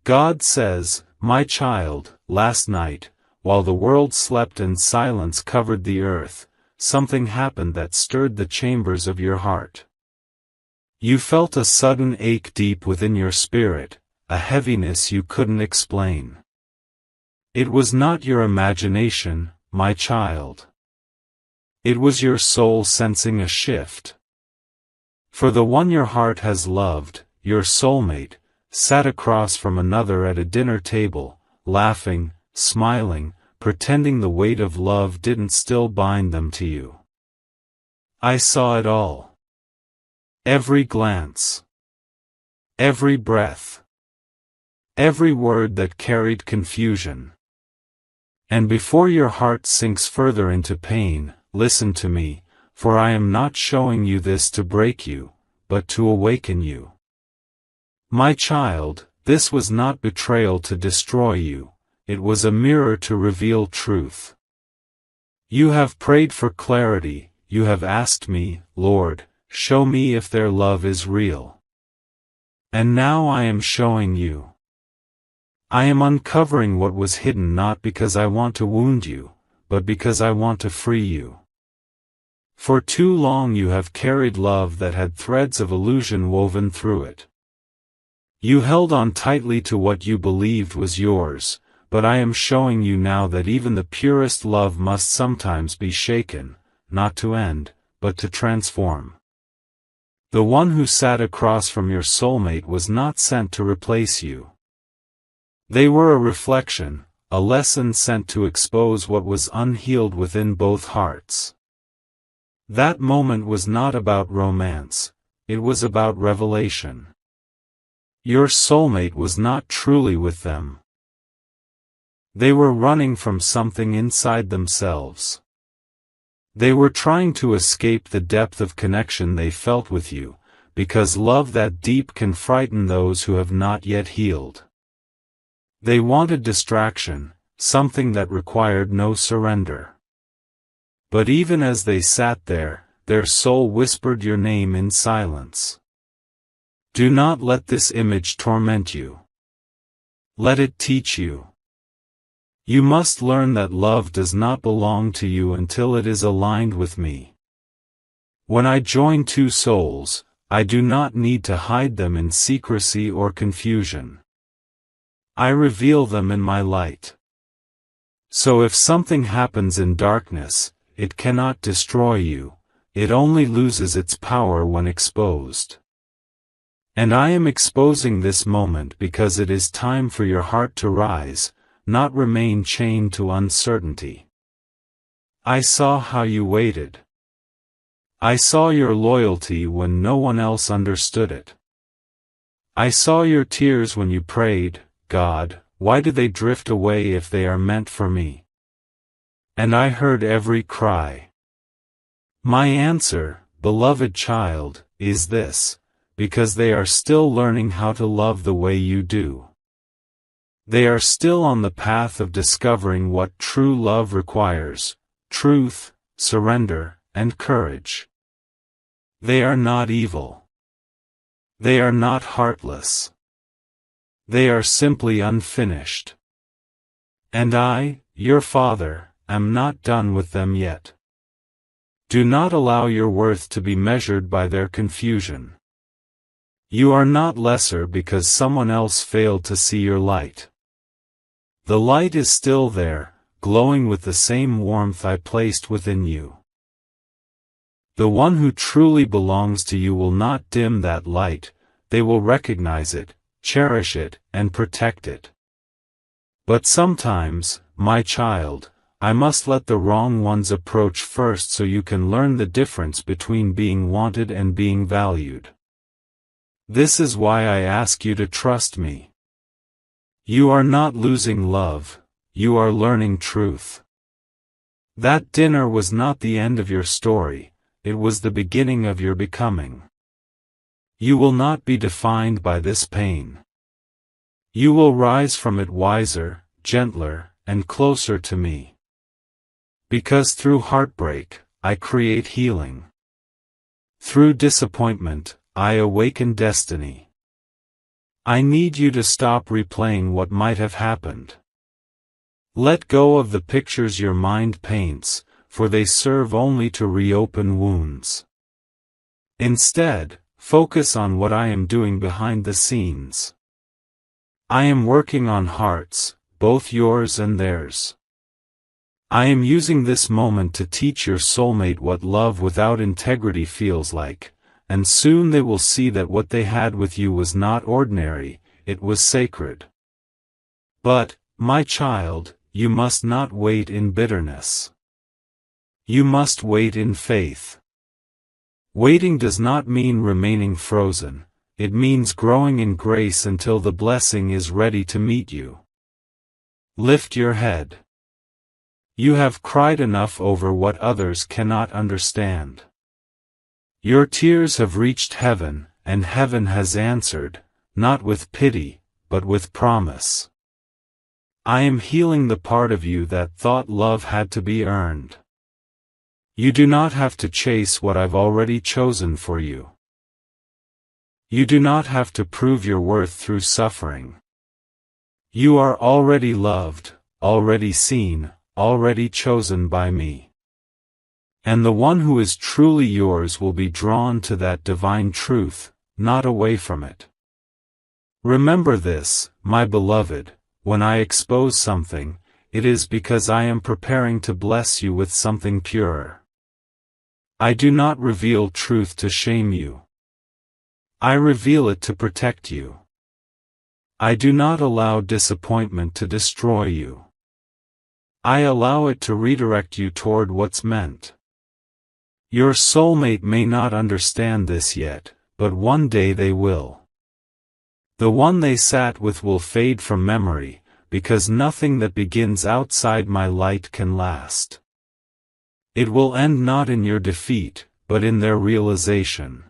God says, "My child, last night, while the world slept and silence covered the earth, something happened that stirred the chambers of your heart. You felt a sudden ache deep within your spirit, a heaviness you couldn't explain. It was not your imagination, my child. It was your soul sensing a shift. For the one your heart has loved, your soulmate, sat across from another at a dinner table, laughing, smiling, pretending the weight of love didn't still bind them to you. I saw it all. Every glance. Every breath. Every word that carried confusion. And before your heart sinks further into pain, listen to me, for I am not showing you this to break you, but to awaken you. My child, this was not betrayal to destroy you, it was a mirror to reveal truth. You have prayed for clarity, you have asked me, Lord, show me if their love is real. And now I am showing you. I am uncovering what was hidden not because I want to wound you, but because I want to free you. For too long you have carried love that had threads of illusion woven through it. You held on tightly to what you believed was yours, but I am showing you now that even the purest love must sometimes be shaken, not to end, but to transform. The one who sat across from your soulmate was not sent to replace you. They were a reflection, a lesson sent to expose what was unhealed within both hearts. That moment was not about romance, it was about revelation. Your soulmate was not truly with them. They were running from something inside themselves. They were trying to escape the depth of connection they felt with you, because love that deep can frighten those who have not yet healed. They wanted distraction, something that required no surrender. But even as they sat there, their soul whispered your name in silence. Do not let this image torment you. Let it teach you. You must learn that love does not belong to you until it is aligned with me. When I join two souls, I do not need to hide them in secrecy or confusion. I reveal them in my light. So if something happens in darkness, it cannot destroy you, it only loses its power when exposed. And I am exposing this moment because it is time for your heart to rise, not remain chained to uncertainty. I saw how you waited. I saw your loyalty when no one else understood it. I saw your tears when you prayed, God, why do they drift away if they are meant for me? And I heard every cry. My answer, beloved child, is this, because they are still learning how to love the way you do. They are still on the path of discovering what true love requires, truth, surrender, and courage. They are not evil. They are not heartless. They are simply unfinished. And I, your Father, am not done with them yet. Do not allow your worth to be measured by their confusion. You are not lesser because someone else failed to see your light. The light is still there, glowing with the same warmth I placed within you. The one who truly belongs to you will not dim that light, they will recognize it, cherish it, and protect it. But sometimes, my child, I must let the wrong ones approach first so you can learn the difference between being wanted and being valued. This is why I ask you to trust me. You are not losing love, you are learning truth. That dinner was not the end of your story, it was the beginning of your becoming. You will not be defined by this pain. You will rise from it wiser, gentler, and closer to me. Because through heartbreak, I create healing. Through disappointment, I awaken destiny. I need you to stop replaying what might have happened. Let go of the pictures your mind paints, for they serve only to reopen wounds. Instead, focus on what I am doing behind the scenes. I am working on hearts, both yours and theirs. I am using this moment to teach your soulmate what love without integrity feels like, and soon they will see that what they had with you was not ordinary, it was sacred. But, my child, you must not wait in bitterness. You must wait in faith. Waiting does not mean remaining frozen, it means growing in grace until the blessing is ready to meet you. Lift your head. You have cried enough over what others cannot understand. Your tears have reached heaven, and heaven has answered, not with pity, but with promise. I am healing the part of you that thought love had to be earned. You do not have to chase what I've already chosen for you. You do not have to prove your worth through suffering. You are already loved, already seen, already chosen by me. And the one who is truly yours will be drawn to that divine truth, not away from it. Remember this, my beloved, when I expose something, it is because I am preparing to bless you with something purer. I do not reveal truth to shame you. I reveal it to protect you. I do not allow disappointment to destroy you. I allow it to redirect you toward what's meant. Your soulmate may not understand this yet, but one day they will. The one they sat with will fade from memory, because nothing that begins outside my light can last. It will end not in your defeat, but in their realization.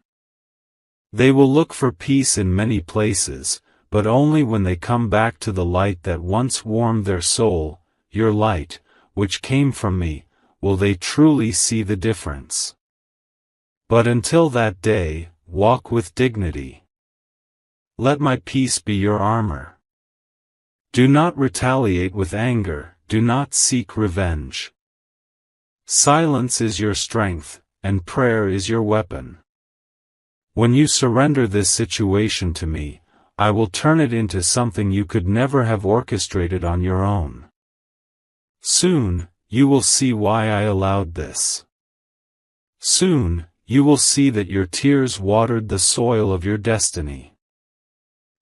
They will look for peace in many places, but only when they come back to the light that once warmed their soul, your light, which came from me, will they truly see the difference. But until that day, walk with dignity. Let my peace be your armor. Do not retaliate with anger, do not seek revenge. Silence is your strength, and prayer is your weapon. When you surrender this situation to me, I will turn it into something you could never have orchestrated on your own. Soon, you will see why I allowed this. Soon, you will see that your tears watered the soil of your destiny.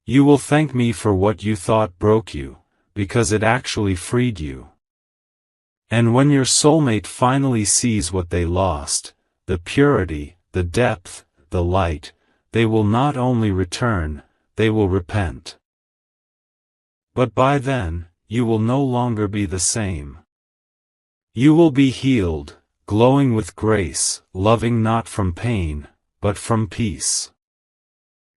You will thank me for what you thought broke you, because it actually freed you. And when your soulmate finally sees what they lost, the purity, the depth, the light, they will not only return, they will repent. But by then, you will no longer be the same. You will be healed, glowing with grace, loving not from pain, but from peace.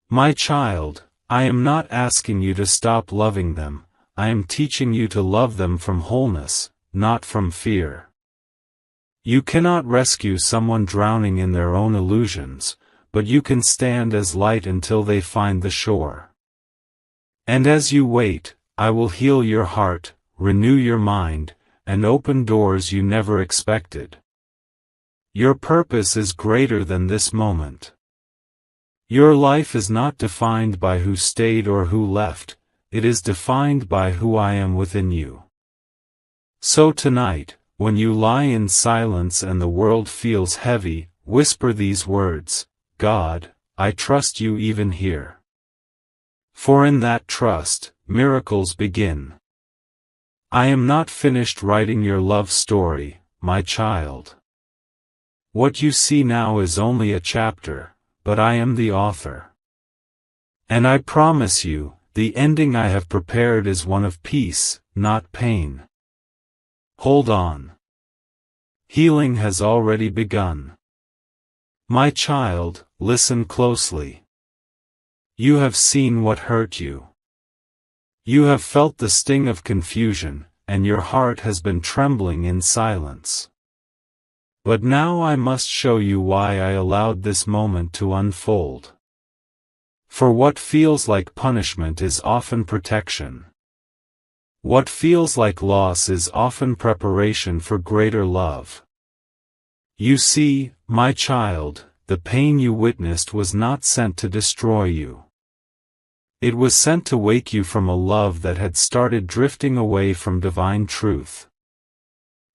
My child, I am not asking you to stop loving them, I am teaching you to love them from wholeness, not from fear. You cannot rescue someone drowning in their own illusions, but you can stand as light until they find the shore. And as you wait, I will heal your heart, renew your mind, and open doors you never expected. Your purpose is greater than this moment. Your life is not defined by who stayed or who left, it is defined by who I am within you. So tonight, when you lie in silence and the world feels heavy, whisper these words, God, I trust you even here. For in that trust, miracles begin. I am not finished writing your love story, my child. What you see now is only a chapter, but I am the author. And I promise you, the ending I have prepared is one of peace, not pain. Hold on. Healing has already begun. My child, listen closely. You have seen what hurt you. You have felt the sting of confusion, and your heart has been trembling in silence. But now I must show you why I allowed this moment to unfold. For what feels like punishment is often protection. What feels like loss is often preparation for greater love. You see, my child, the pain you witnessed was not sent to destroy you. It was sent to wake you from a love that had started drifting away from divine truth.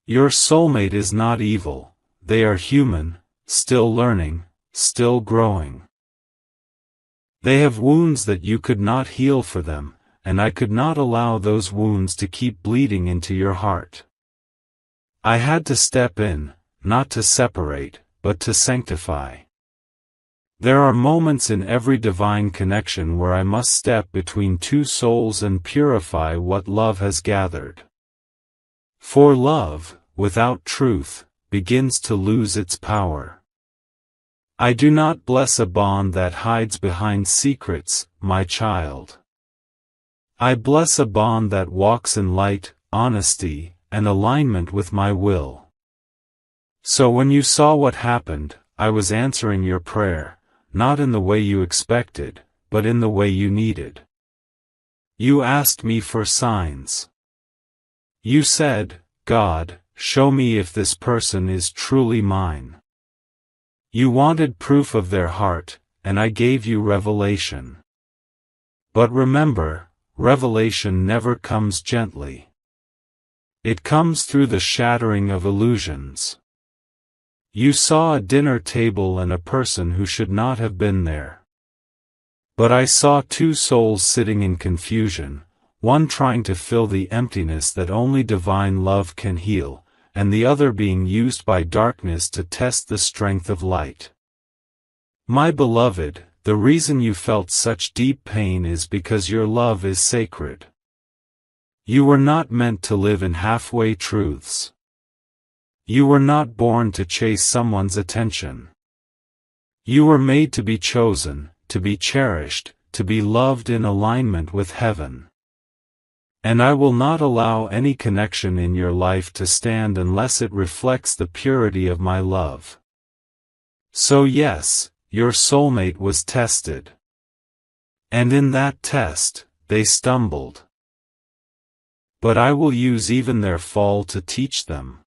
Your soulmate is not evil, they are human, still learning, still growing. They have wounds that you could not heal for them, and I could not allow those wounds to keep bleeding into your heart. I had to step in, not to separate, but to sanctify. There are moments in every divine connection where I must step between two souls and purify what love has gathered. For love, without truth, begins to lose its power. I do not bless a bond that hides behind secrets, my child. I bless a bond that walks in light, honesty, and alignment with my will. So when you saw what happened, I was answering your prayer, not in the way you expected, but in the way you needed. You asked me for signs. You said, God, show me if this person is truly mine. You wanted proof of their heart, and I gave you revelation. But remember, revelation never comes gently. It comes through the shattering of illusions. You saw a dinner table and a person who should not have been there. But I saw two souls sitting in confusion, one trying to fill the emptiness that only divine love can heal, and the other being used by darkness to test the strength of light. My beloved, the reason you felt such deep pain is because your love is sacred. You were not meant to live in halfway truths. You were not born to chase someone's attention. You were made to be chosen, to be cherished, to be loved in alignment with heaven. And I will not allow any connection in your life to stand unless it reflects the purity of my love. So yes, your soulmate was tested. And in that test, they stumbled. But I will use even their fall to teach them.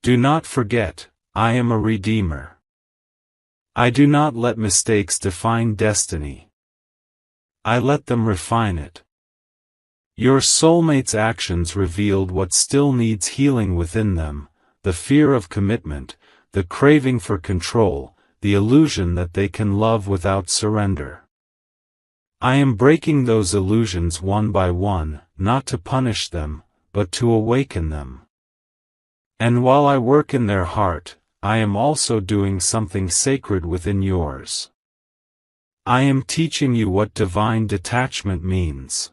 Do not forget, I am a redeemer. I do not let mistakes define destiny. I let them refine it. Your soulmate's actions revealed what still needs healing within them, the fear of commitment, the craving for control, the illusion that they can love without surrender. I am breaking those illusions one by one, not to punish them, but to awaken them. And while I work in their heart, I am also doing something sacred within yours. I am teaching you what divine detachment means.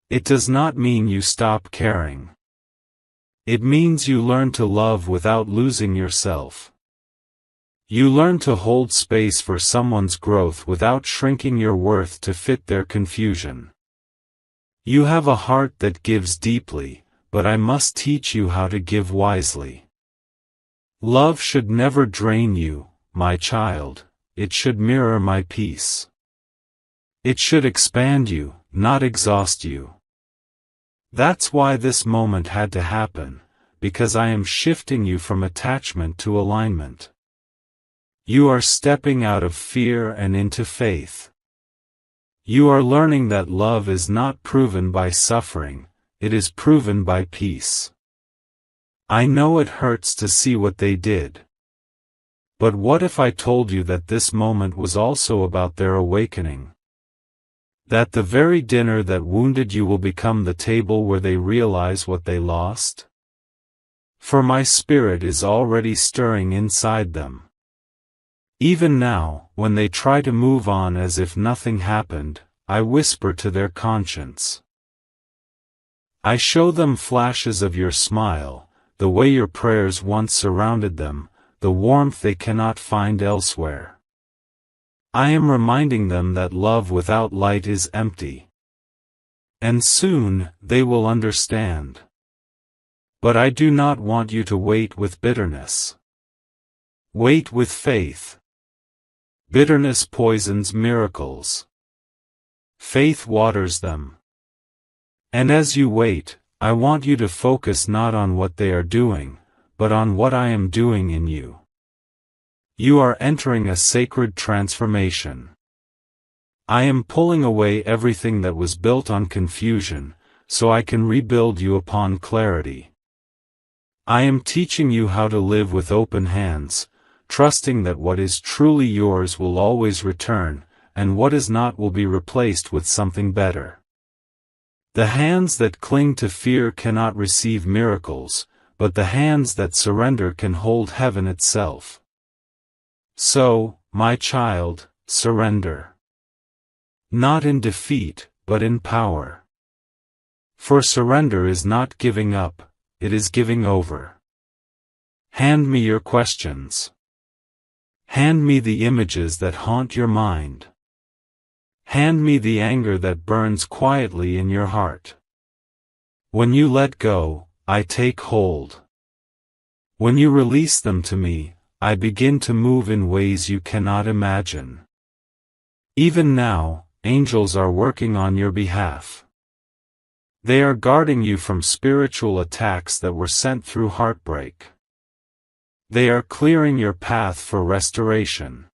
It does not mean you stop caring. It means you learn to love without losing yourself. You learn to hold space for someone's growth without shrinking your worth to fit their confusion. You have a heart that gives deeply, but I must teach you how to give wisely. Love should never drain you, my child, it should mirror my peace. It should expand you, not exhaust you. That's why this moment had to happen, because I am shifting you from attachment to alignment. You are stepping out of fear and into faith. You are learning that love is not proven by suffering, it is proven by peace. I know it hurts to see what they did. But what if I told you that this moment was also about their awakening? That the very dinner that wounded you will become the table where they realize what they lost? For my spirit is already stirring inside them. Even now, when they try to move on as if nothing happened, I whisper to their conscience. I show them flashes of your smile, the way your prayers once surrounded them, the warmth they cannot find elsewhere. I am reminding them that love without light is empty. And soon, they will understand. But I do not want you to wait with bitterness. Wait with faith. Bitterness poisons miracles. Faith waters them. And as you wait, I want you to focus not on what they are doing, but on what I am doing in you. You are entering a sacred transformation. I am pulling away everything that was built on confusion, so I can rebuild you upon clarity. I am teaching you how to live with open hands, trusting that what is truly yours will always return, and what is not will be replaced with something better. The hands that cling to fear cannot receive miracles, but the hands that surrender can hold heaven itself. So, my child, surrender. Not in defeat, but in power. For surrender is not giving up, it is giving over. Hand me your questions. Hand me the images that haunt your mind. Hand me the anger that burns quietly in your heart. When you let go, I take hold. When you release them to me, I begin to move in ways you cannot imagine. Even now, angels are working on your behalf. They are guarding you from spiritual attacks that were sent through heartbreak. They are clearing your path for restoration.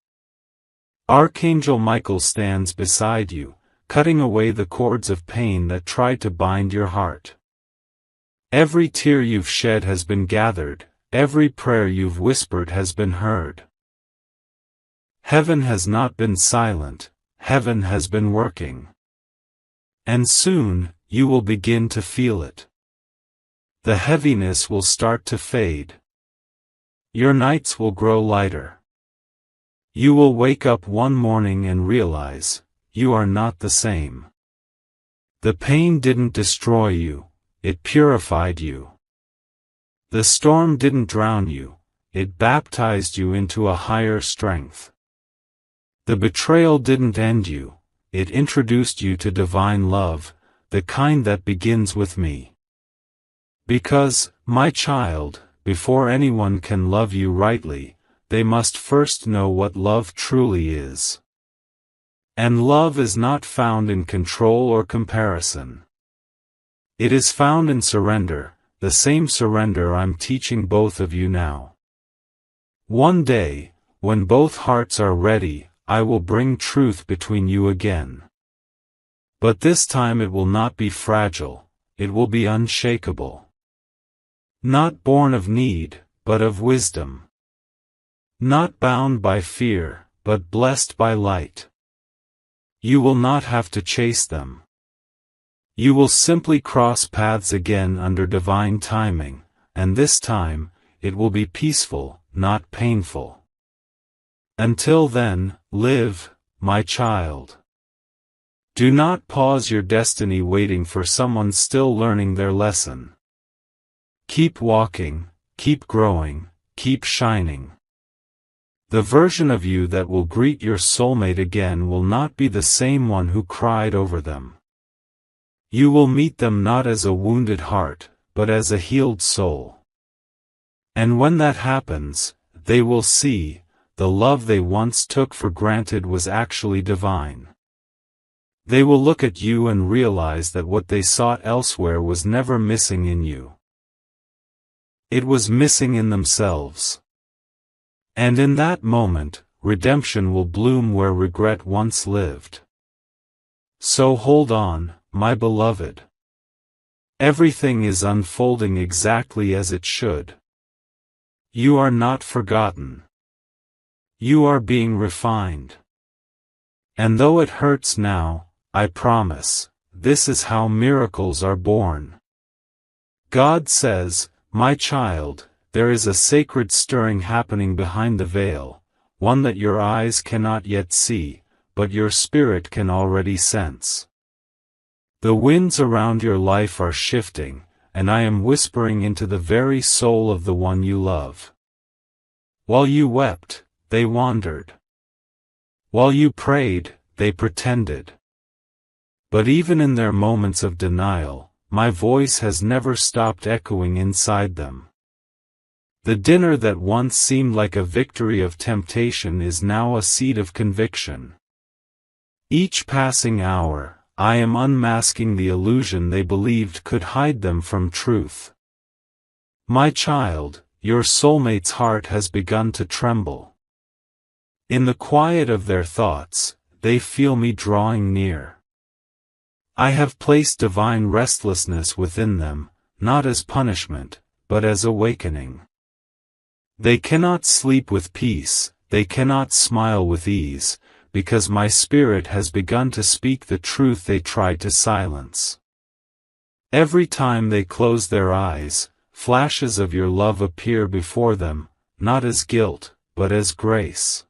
Archangel Michael stands beside you, cutting away the cords of pain that tried to bind your heart. Every tear you've shed has been gathered, every prayer you've whispered has been heard. Heaven has not been silent, heaven has been working. And soon, you will begin to feel it. The heaviness will start to fade. Your nights will grow lighter. You will wake up one morning and realize, you are not the same. The pain didn't destroy you, it purified you. The storm didn't drown you, it baptized you into a higher strength. The betrayal didn't end you, it introduced you to divine love, the kind that begins with me. Because, my child, before anyone can love you rightly, they must first know what love truly is. And love is not found in control or comparison. It is found in surrender, the same surrender I'm teaching both of you now. One day, when both hearts are ready, I will bring truth between you again. But this time it will not be fragile, it will be unshakable. Not born of need, but of wisdom. Not bound by fear, but blessed by light. You will not have to chase them. You will simply cross paths again under divine timing, and this time, it will be peaceful, not painful. Until then, live, my child. Do not pause your destiny waiting for someone still learning their lesson. Keep walking, keep growing, keep shining. The version of you that will greet your soulmate again will not be the same one who cried over them. You will meet them not as a wounded heart, but as a healed soul. And when that happens, they will see, the love they once took for granted was actually divine. They will look at you and realize that what they sought elsewhere was never missing in you. It was missing in themselves. And in that moment, redemption will bloom where regret once lived. So hold on, my beloved. Everything is unfolding exactly as it should. You are not forgotten. You are being refined. And though it hurts now, I promise, this is how miracles are born. God says, my child, there is a sacred stirring happening behind the veil, one that your eyes cannot yet see, but your spirit can already sense. The winds around your life are shifting, and I am whispering into the very soul of the one you love. While you wept, they wandered. While you prayed, they pretended. But even in their moments of denial, my voice has never stopped echoing inside them. The dinner that once seemed like a victory of temptation is now a seed of conviction. Each passing hour, I am unmasking the illusion they believed could hide them from truth. My child, your soulmate's heart has begun to tremble. In the quiet of their thoughts, they feel me drawing near. I have placed divine restlessness within them, not as punishment, but as awakening. They cannot sleep with peace, they cannot smile with ease, because my spirit has begun to speak the truth they tried to silence. Every time they close their eyes, flashes of your love appear before them, not as guilt, but as grace.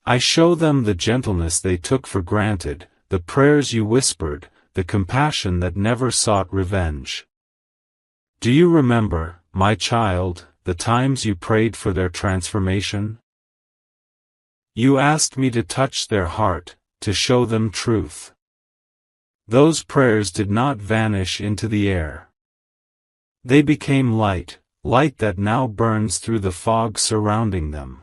I show them the gentleness they took for granted, the prayers you whispered, the compassion that never sought revenge. Do you remember, my child, the times you prayed for their transformation? You asked me to touch their heart, to show them truth. Those prayers did not vanish into the air. They became light, light that now burns through the fog surrounding them.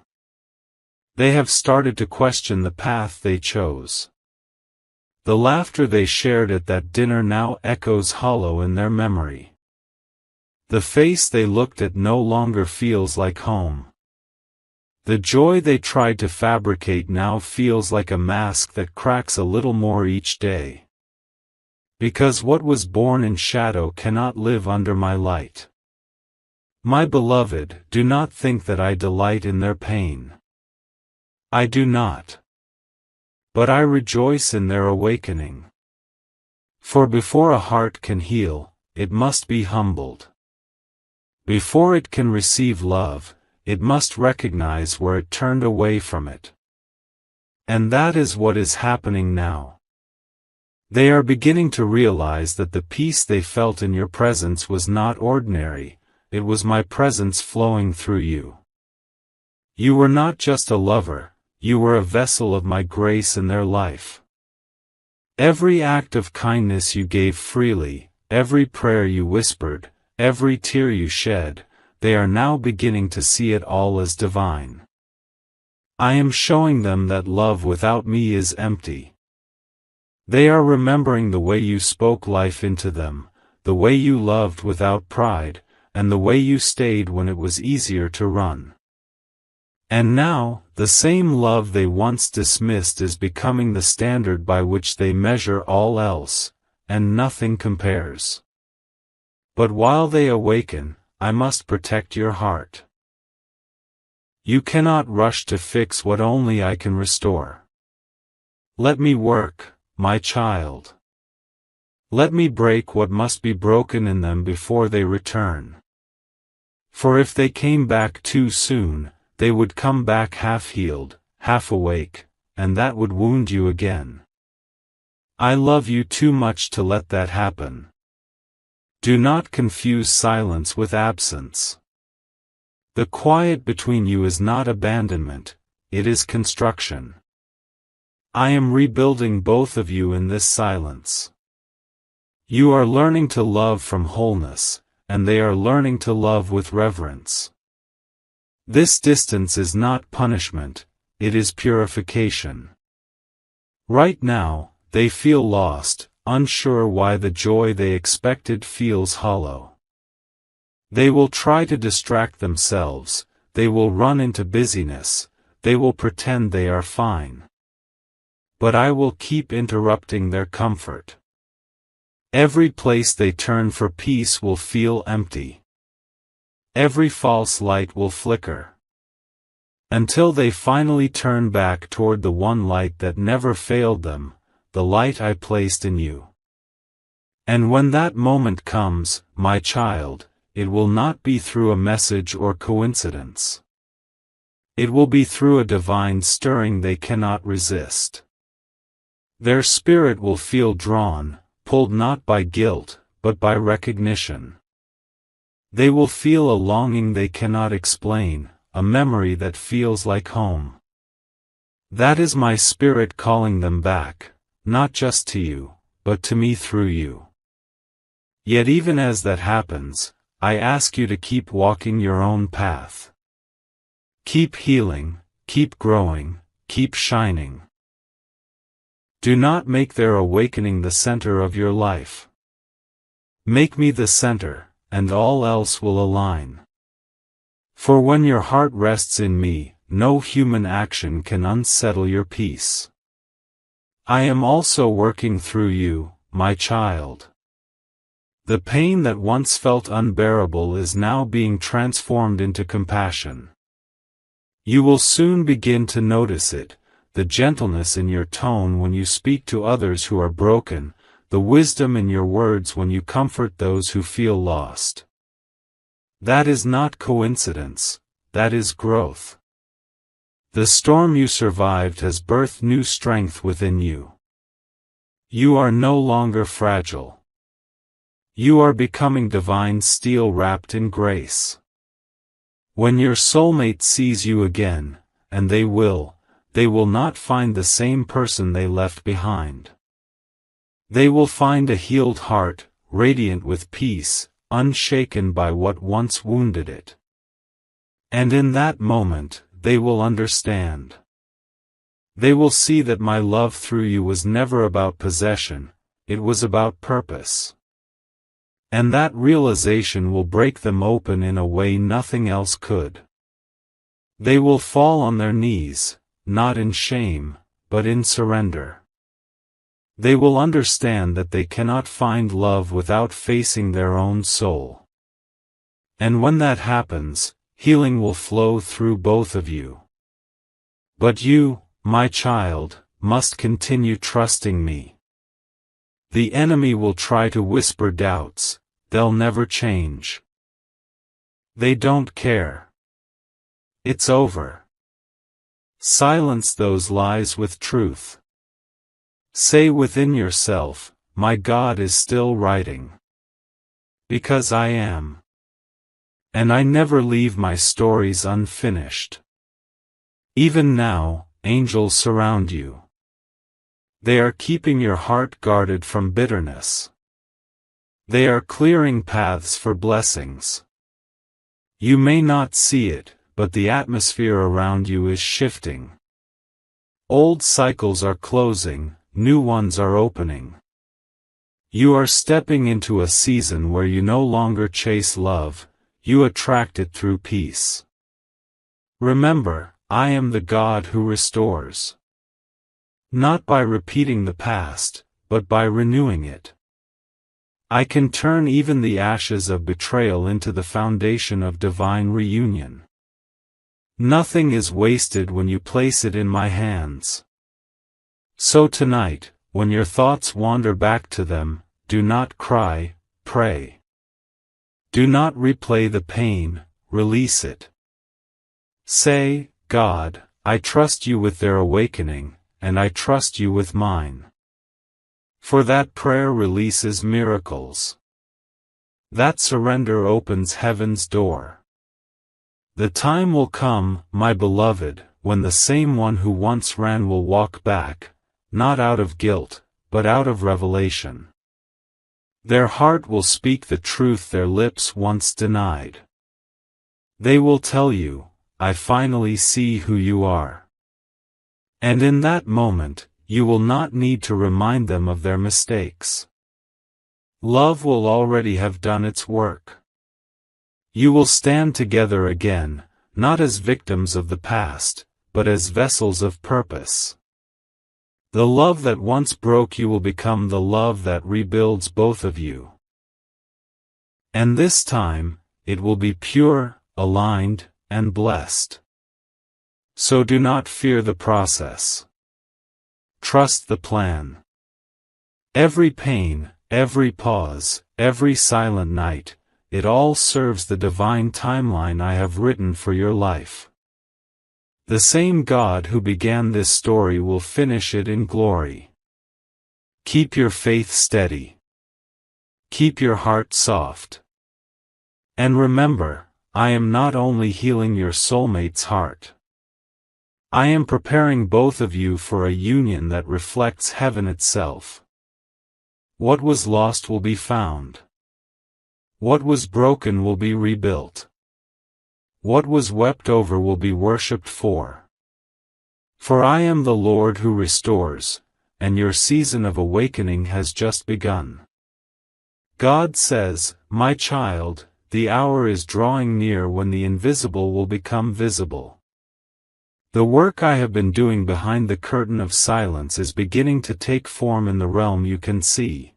They have started to question the path they chose. The laughter they shared at that dinner now echoes hollow in their memory. The face they looked at no longer feels like home. The joy they tried to fabricate now feels like a mask that cracks a little more each day. Because what was born in shadow cannot live under my light. My beloved, do not think that I delight in their pain. I do not. But I rejoice in their awakening. For before a heart can heal, it must be humbled. Before it can receive love, it must recognize where it turned away from it. And that is what is happening now. They are beginning to realize that the peace they felt in your presence was not ordinary, it was my presence flowing through you. You were not just a lover, you were a vessel of my grace in their life. Every act of kindness you gave freely, every prayer you whispered, every tear you shed, they are now beginning to see it all as divine. I am showing them that love without me is empty. They are remembering the way you spoke life into them, the way you loved without pride, and the way you stayed when it was easier to run. And now, the same love they once dismissed is becoming the standard by which they measure all else, and nothing compares. But while they awaken, I must protect your heart. You cannot rush to fix what only I can restore. Let me work, my child. Let me break what must be broken in them before they return. For if they came back too soon, they would come back half-healed, half-awake, and that would wound you again. I love you too much to let that happen. Do not confuse silence with absence. The quiet between you is not abandonment, it is construction. I am rebuilding both of you in this silence. You are learning to love from wholeness, and they are learning to love with reverence. This distance is not punishment, it is purification. Right now, they feel lost, unsure why the joy they expected feels hollow. They will try to distract themselves, they will run into busyness, they will pretend they are fine. But I will keep interrupting their comfort. Every place they turn for peace will feel empty. Every false light will flicker. Until they finally turn back toward the one light that never failed them, the light I placed in you. And when that moment comes, my child, it will not be through a message or coincidence. It will be through a divine stirring they cannot resist. Their spirit will feel drawn, pulled not by guilt, but by recognition. They will feel a longing they cannot explain, a memory that feels like home. That is my spirit calling them back. Not just to you, but to me through you. Yet even as that happens, I ask you to keep walking your own path. Keep healing, keep growing, keep shining. Do not make their awakening the center of your life. Make me the center, and all else will align. For when your heart rests in me, no human action can unsettle your peace. I am also working through you, my child. The pain that once felt unbearable is now being transformed into compassion. You will soon begin to notice it, the gentleness in your tone when you speak to others who are broken, the wisdom in your words when you comfort those who feel lost. That is not coincidence, that is growth. The storm you survived has birthed new strength within you. You are no longer fragile. You are becoming divine steel wrapped in grace. When your soulmate sees you again, and they will not find the same person they left behind. They will find a healed heart, radiant with peace, unshaken by what once wounded it. And in that moment, they will understand. They will see that my love through you was never about possession, it was about purpose. And that realization will break them open in a way nothing else could. They will fall on their knees, not in shame, but in surrender. They will understand that they cannot find love without facing their own soul. And when that happens, healing will flow through both of you. But you, my child, must continue trusting me. The enemy will try to whisper doubts, they'll never change. They don't care. It's over. Silence those lies with truth. Say within yourself, my God is still writing. Because I am. And I never leave my stories unfinished. Even now, angels surround you. They are keeping your heart guarded from bitterness. They are clearing paths for blessings. You may not see it, but the atmosphere around you is shifting. Old cycles are closing, new ones are opening. You are stepping into a season where you no longer chase love, you attract it through peace. Remember, I am the God who restores. Not by repeating the past, but by renewing it. I can turn even the ashes of betrayal into the foundation of divine reunion. Nothing is wasted when you place it in my hands. So tonight, when your thoughts wander back to them, do not cry, pray. Do not replay the pain, release it. Say, God, I trust you with their awakening, and I trust you with mine. For that prayer releases miracles. That surrender opens heaven's door. The time will come, my beloved, when the same one who once ran will walk back, not out of guilt, but out of revelation. Their heart will speak the truth their lips once denied. They will tell you, I finally see who you are. And in that moment, you will not need to remind them of their mistakes. Love will already have done its work. You will stand together again, not as victims of the past, but as vessels of purpose. The love that once broke you will become the love that rebuilds both of you. And this time, it will be pure, aligned, and blessed. So do not fear the process. Trust the plan. Every pain, every pause, every silent night, it all serves the divine timeline I have written for your life. The same God who began this story will finish it in glory. Keep your faith steady. Keep your heart soft. And remember, I am not only healing your soulmate's heart. I am preparing both of you for a union that reflects heaven itself. What was lost will be found. What was broken will be rebuilt. What was wept over will be worshipped for. For I am the Lord who restores, and your season of awakening has just begun. God says, my child, the hour is drawing near when the invisible will become visible. The work I have been doing behind the curtain of silence is beginning to take form in the realm you can see.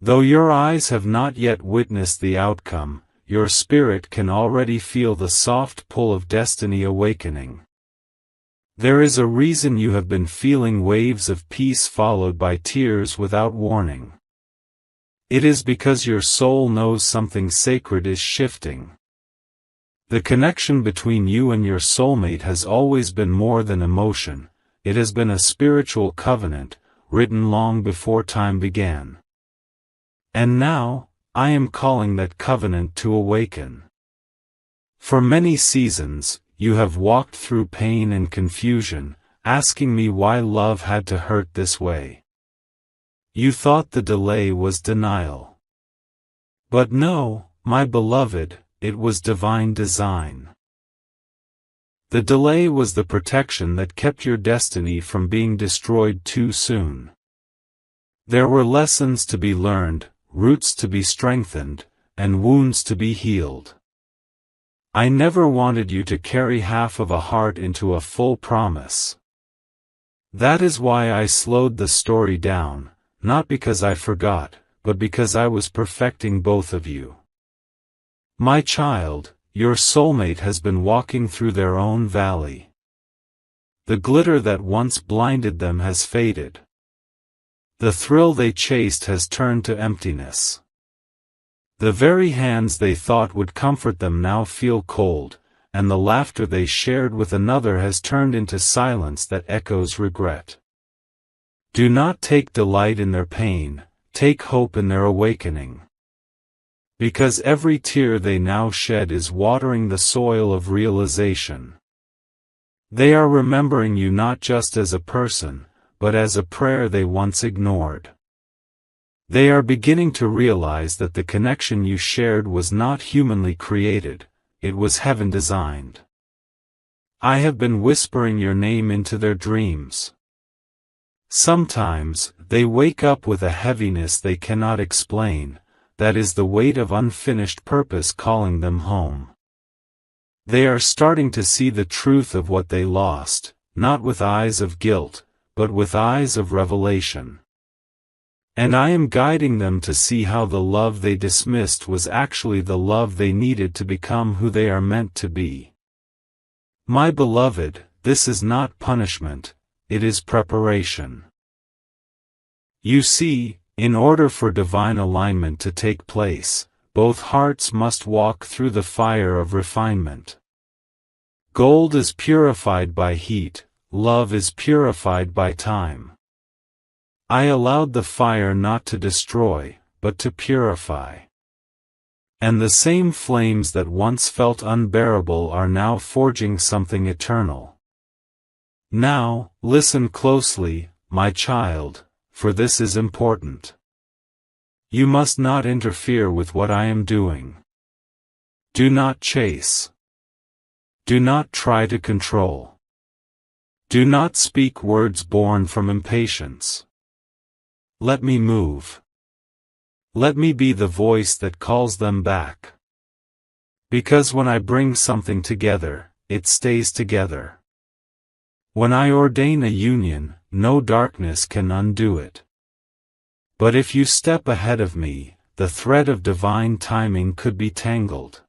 Though your eyes have not yet witnessed the outcome, your spirit can already feel the soft pull of destiny awakening. There is a reason you have been feeling waves of peace followed by tears without warning. It is because your soul knows something sacred is shifting. The connection between you and your soulmate has always been more than emotion, it has been a spiritual covenant, written long before time began. And now, I am calling that covenant to awaken. For many seasons, you have walked through pain and confusion, asking me why love had to hurt this way. You thought the delay was denial. But no, my beloved, it was divine design. The delay was the protection that kept your destiny from being destroyed too soon. There were lessons to be learned, roots to be strengthened, and wounds to be healed. I never wanted you to carry half of a heart into a full promise. That is why I slowed the story down, not because I forgot, but because I was perfecting both of you. My child, your soulmate has been walking through their own valley. The glitter that once blinded them has faded. The thrill they chased has turned to emptiness. The very hands they thought would comfort them now feel cold, and the laughter they shared with another has turned into silence that echoes regret. Do not take delight in their pain, take hope in their awakening. Because every tear they now shed is watering the soil of realization. They are remembering you not just as a person, but as a prayer they once ignored. They are beginning to realize that the connection you shared was not humanly created, it was heaven designed. I have been whispering your name into their dreams. Sometimes, they wake up with a heaviness they cannot explain, that is the weight of unfinished purpose calling them home. They are starting to see the truth of what they lost, not with eyes of guilt, but with eyes of revelation. And I am guiding them to see how the love they dismissed was actually the love they needed to become who they are meant to be. My beloved, this is not punishment, it is preparation. You see, in order for divine alignment to take place, both hearts must walk through the fire of refinement. Gold is purified by heat, love is purified by time. I allowed the fire not to destroy, but to purify. And the same flames that once felt unbearable are now forging something eternal. Now, listen closely, my child, for this is important. You must not interfere with what I am doing. Do not chase. Do not try to control. Do not speak words born from impatience. Let me move. Let me be the voice that calls them back. Because when I bring something together, it stays together. When I ordain a union, no darkness can undo it. But if you step ahead of me, the thread of divine timing could be tangled.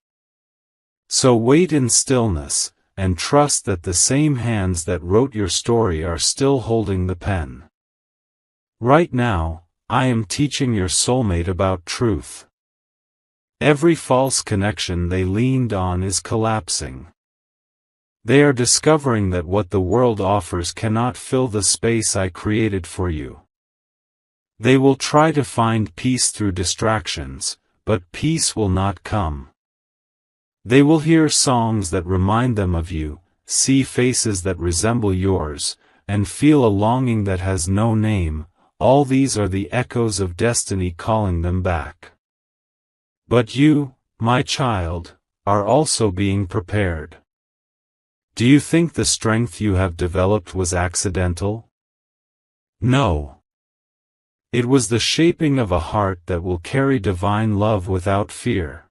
So wait in stillness, and trust that the same hands that wrote your story are still holding the pen. Right now, I am teaching your soulmate about truth. Every false connection they leaned on is collapsing. They are discovering that what the world offers cannot fill the space I created for you. They will try to find peace through distractions, but peace will not come. They will hear songs that remind them of you, see faces that resemble yours, and feel a longing that has no name. All these are the echoes of destiny calling them back. But you, my child, are also being prepared. Do you think the strength you have developed was accidental? No. It was the shaping of a heart that will carry divine love without fear.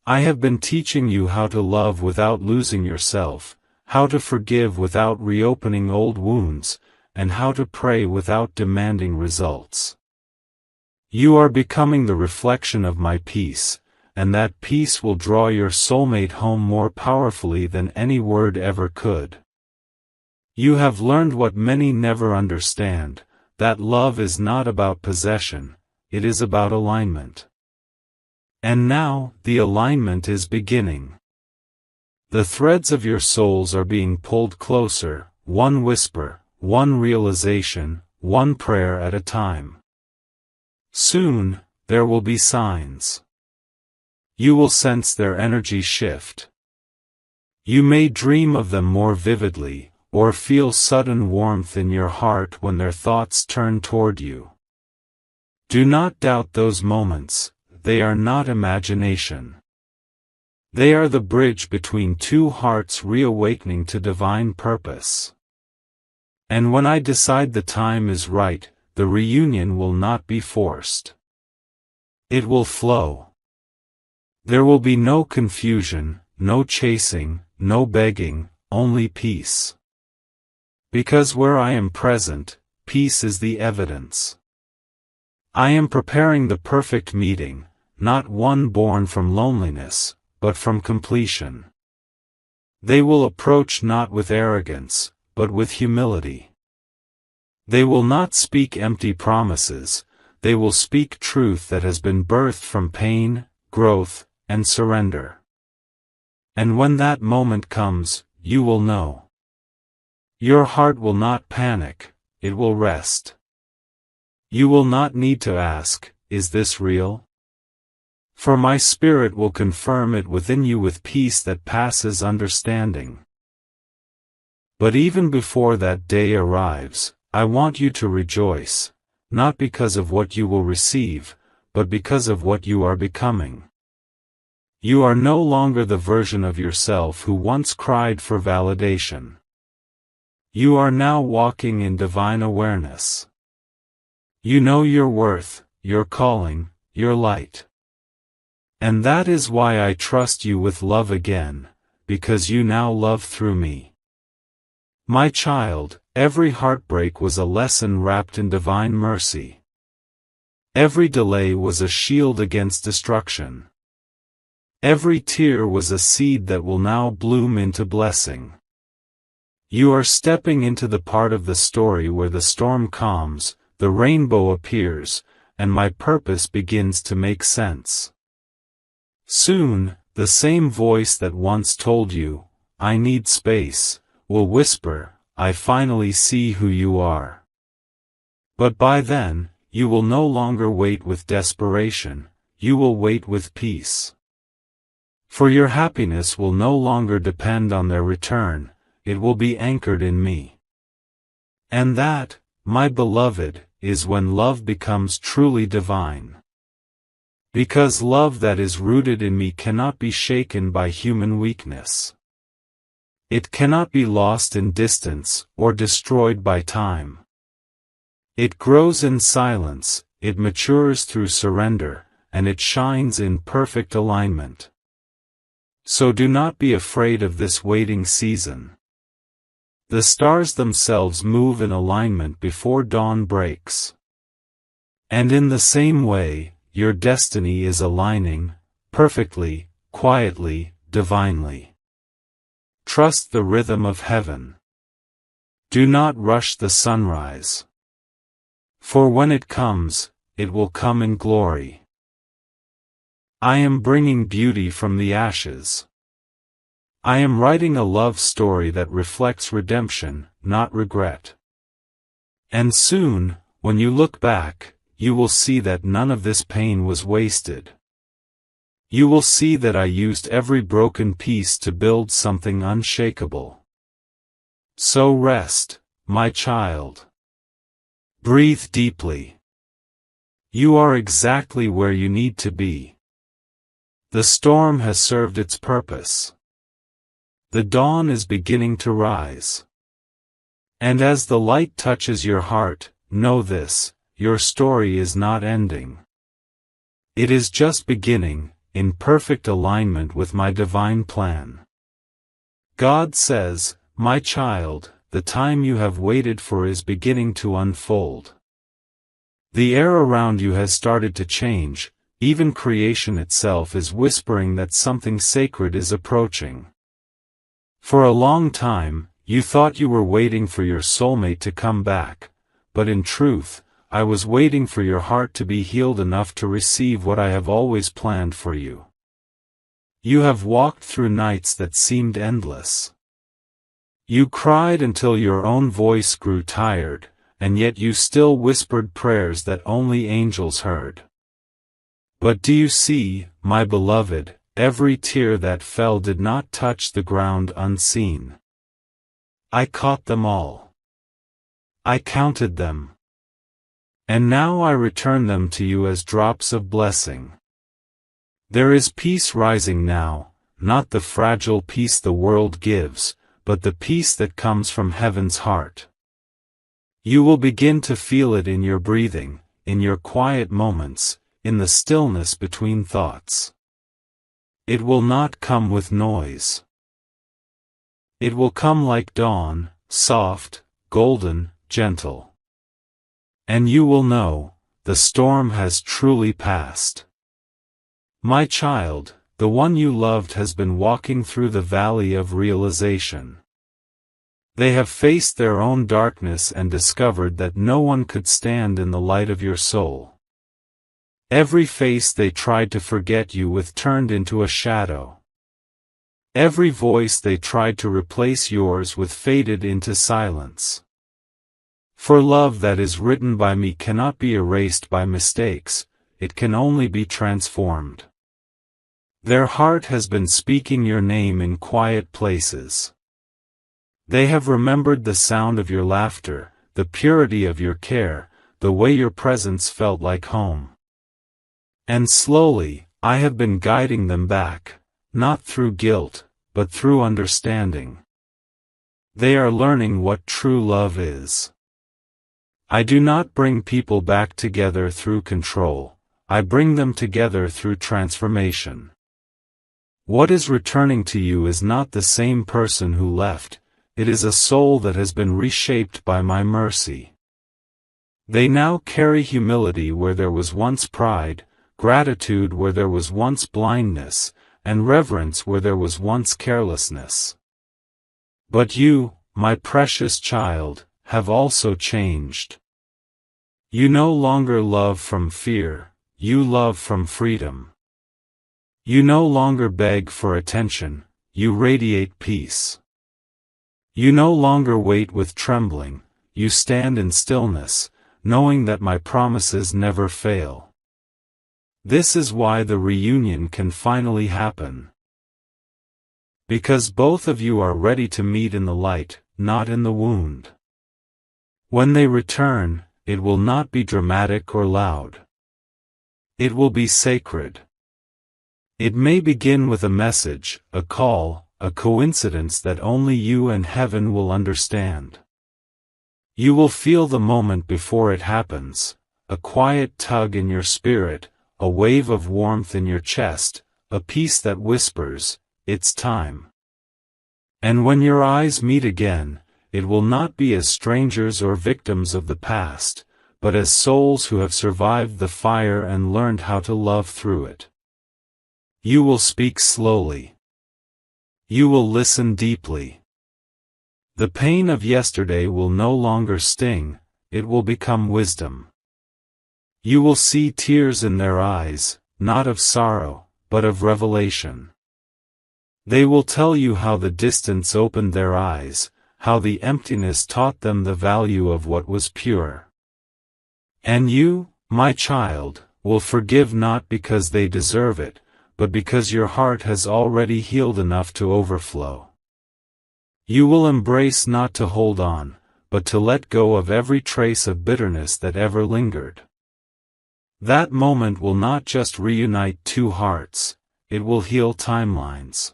I have been teaching you how to love without losing yourself, how to forgive without reopening old wounds, and how to pray without demanding results. You are becoming the reflection of my peace, and that peace will draw your soulmate home more powerfully than any word ever could. You have learned what many never understand, that love is not about possession, it is about alignment. And now, the alignment is beginning. The threads of your souls are being pulled closer, one whisper, one realization, one prayer at a time. Soon, there will be signs. You will sense their energy shift. You may dream of them more vividly, or feel sudden warmth in your heart when their thoughts turn toward you. Do not doubt those moments, they are not imagination. They are the bridge between two hearts reawakening to divine purpose. And when I decide the time is right, the reunion will not be forced. It will flow. There will be no confusion, no chasing, no begging, only peace. Because where I am present, peace is the evidence. I am preparing the perfect meeting, not one born from loneliness, but from completion. They will approach not with arrogance, but with humility. They will not speak empty promises, they will speak truth that has been birthed from pain, growth, and surrender. And when that moment comes, you will know. Your heart will not panic, it will rest. You will not need to ask, is this real? For my spirit will confirm it within you with peace that passes understanding. But even before that day arrives, I want you to rejoice, not because of what you will receive, but because of what you are becoming. You are no longer the version of yourself who once cried for validation. You are now walking in divine awareness. You know your worth, your calling, your light. And that is why I trust you with love again, because you now love through me. My child, every heartbreak was a lesson wrapped in divine mercy. Every delay was a shield against destruction. Every tear was a seed that will now bloom into blessing. You are stepping into the part of the story where the storm calms, the rainbow appears, and my purpose begins to make sense. Soon, the same voice that once told you, I need space, will whisper, I finally see who you are. But by then, you will no longer wait with desperation, you will wait with peace. For your happiness will no longer depend on their return, it will be anchored in me. And that, my beloved, is when love becomes truly divine. Because love that is rooted in me cannot be shaken by human weakness. It cannot be lost in distance, or destroyed by time. It grows in silence, it matures through surrender, and it shines in perfect alignment. So do not be afraid of this waiting season. The stars themselves move in alignment before dawn breaks. And in the same way, your destiny is aligning, perfectly, quietly, divinely. Trust the rhythm of heaven. Do not rush the sunrise. For when it comes, it will come in glory. I am bringing beauty from the ashes. I am writing a love story that reflects redemption, not regret. And soon, when you look back, you will see that none of this pain was wasted. You will see that I used every broken piece to build something unshakable. So rest, my child. Breathe deeply. You are exactly where you need to be. The storm has served its purpose. The dawn is beginning to rise. And as the light touches your heart, know this, your story is not ending. It is just beginning, in perfect alignment with my divine plan. God says, my child, the time you have waited for is beginning to unfold. The air around you has started to change, even creation itself is whispering that something sacred is approaching. For a long time, you thought you were waiting for your soulmate to come back, but in truth, I was waiting for your heart to be healed enough to receive what I have always planned for you. You have walked through nights that seemed endless. You cried until your own voice grew tired, and yet you still whispered prayers that only angels heard. But do you see, my beloved, every tear that fell did not touch the ground unseen. I caught them all. I counted them. And now I return them to you as drops of blessing. There is peace rising now, not the fragile peace the world gives, but the peace that comes from heaven's heart. You will begin to feel it in your breathing, in your quiet moments, in the stillness between thoughts. It will not come with noise. It will come like dawn, soft, golden, gentle. And you will know, the storm has truly passed. My child, the one you loved has been walking through the valley of realization. They have faced their own darkness and discovered that no one could stand in the light of your soul. Every face they tried to forget you with turned into a shadow. Every voice they tried to replace yours with faded into silence. For love that is written by me cannot be erased by mistakes, it can only be transformed. Their heart has been speaking your name in quiet places. They have remembered the sound of your laughter, the purity of your care, the way your presence felt like home. And slowly, I have been guiding them back, not through guilt, but through understanding. They are learning what true love is. I do not bring people back together through control, I bring them together through transformation. What is returning to you is not the same person who left, it is a soul that has been reshaped by my mercy. They now carry humility where there was once pride, gratitude where there was once blindness, and reverence where there was once carelessness. But you, my precious child, have also changed. You no longer love from fear, you love from freedom. You no longer beg for attention, you radiate peace. You no longer wait with trembling, you stand in stillness, knowing that my promises never fail. This is why the reunion can finally happen. Because both of you are ready to meet in the light, not in the wound. When they return, it will not be dramatic or loud. It will be sacred. It may begin with a message, a call, a coincidence that only you and heaven will understand. You will feel the moment before it happens, a quiet tug in your spirit, a wave of warmth in your chest, a peace that whispers, it's time. And when your eyes meet again, it will not be as strangers or victims of the past, but as souls who have survived the fire and learned how to love through it. You will speak slowly. You will listen deeply. The pain of yesterday will no longer sting, it will become wisdom. You will see tears in their eyes, not of sorrow, but of revelation. They will tell you how the distance opened their eyes, how the emptiness taught them the value of what was pure. And you, my child, will forgive not because they deserve it, but because your heart has already healed enough to overflow. You will embrace not to hold on, but to let go of every trace of bitterness that ever lingered. That moment will not just reunite two hearts, it will heal timelines.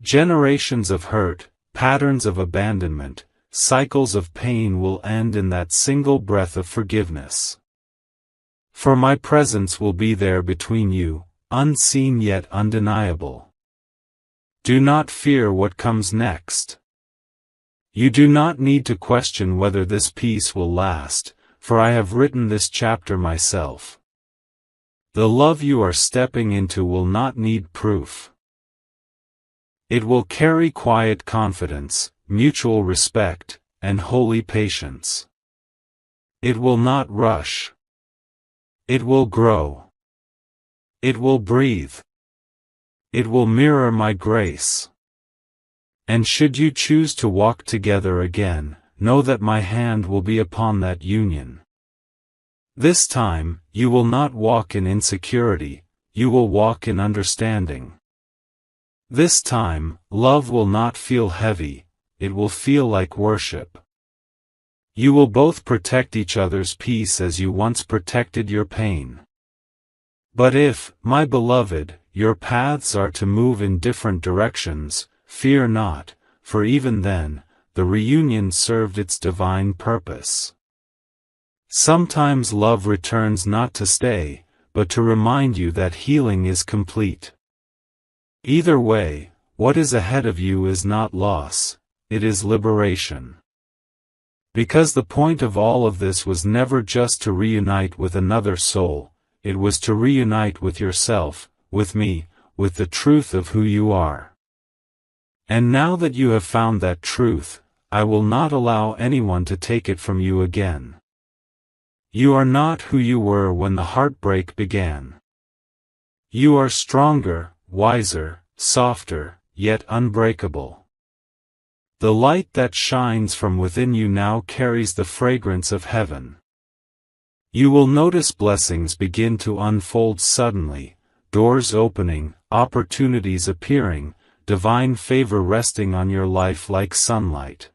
Generations of hurt, patterns of abandonment, cycles of pain will end in that single breath of forgiveness. For my presence will be there between you, unseen yet undeniable. Do not fear what comes next. You do not need to question whether this peace will last, for I have written this chapter myself. The love you are stepping into will not need proof. It will carry quiet confidence, mutual respect, and holy patience. It will not rush. It will grow. It will breathe. It will mirror my grace. And should you choose to walk together again, know that my hand will be upon that union. This time, you will not walk in insecurity, you will walk in understanding. This time, love will not feel heavy, it will feel like worship. You will both protect each other's peace as you once protected your pain. But if, my beloved, your paths are to move in different directions, fear not, for even then, the reunion served its divine purpose. Sometimes love returns not to stay, but to remind you that healing is complete. Either way, what is ahead of you is not loss, it is liberation. Because the point of all of this was never just to reunite with another soul, it was to reunite with yourself, with me, with the truth of who you are. And now that you have found that truth, I will not allow anyone to take it from you again. You are not who you were when the heartbreak began. You are stronger, wiser, softer, yet unbreakable. The light that shines from within you now carries the fragrance of heaven. You will notice blessings begin to unfold suddenly, doors opening, opportunities appearing, divine favor resting on your life like sunlight.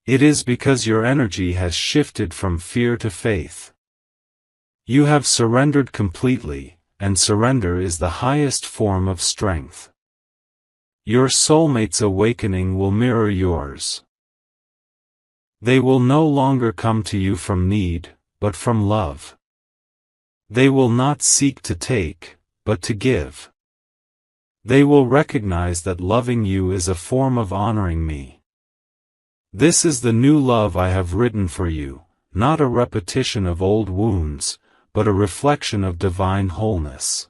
It is because your energy has shifted from fear to faith. You have surrendered completely, and surrender is the highest form of strength. Your soulmate's awakening will mirror yours. They will no longer come to you from need, but from love. They will not seek to take, but to give. They will recognize that loving you is a form of honoring me. This is the new love I have written for you, not a repetition of old wounds, but a reflection of divine wholeness.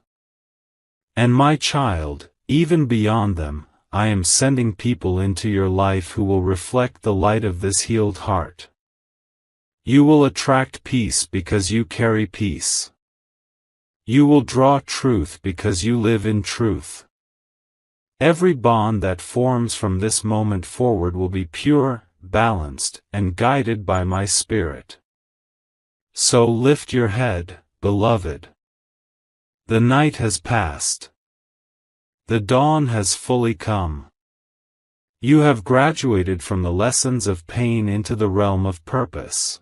And my child, even beyond them, I am sending people into your life who will reflect the light of this healed heart. You will attract peace because you carry peace. You will draw truth because you live in truth. Every bond that forms from this moment forward will be pure, balanced, and guided by my Spirit. So lift your head, beloved. The night has passed. The dawn has fully come. You have graduated from the lessons of pain into the realm of purpose.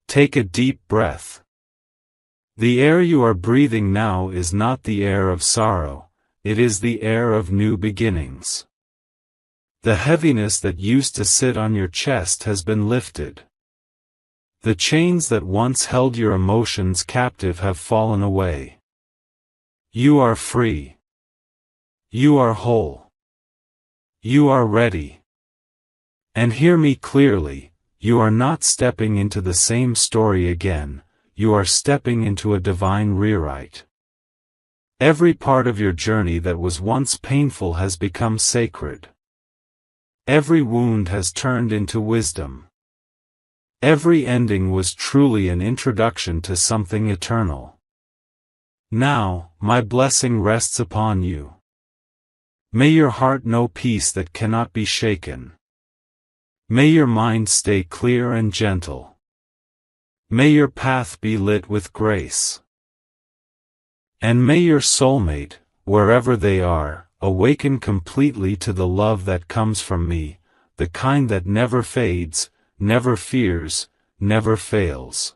Take a deep breath. The air you are breathing now is not the air of sorrow. It is the air of new beginnings. The heaviness that used to sit on your chest has been lifted. The chains that once held your emotions captive have fallen away. You are free. You are whole. You are ready. And hear me clearly, you are not stepping into the same story again, you are stepping into a divine rewrite. Every part of your journey that was once painful has become sacred. Every wound has turned into wisdom. Every ending was truly an introduction to something eternal. Now, my blessing rests upon you. May your heart know peace that cannot be shaken. May your mind stay clear and gentle. May your path be lit with grace. And may your soulmate, wherever they are, awaken completely to the love that comes from me, the kind that never fades, never fears, never fails.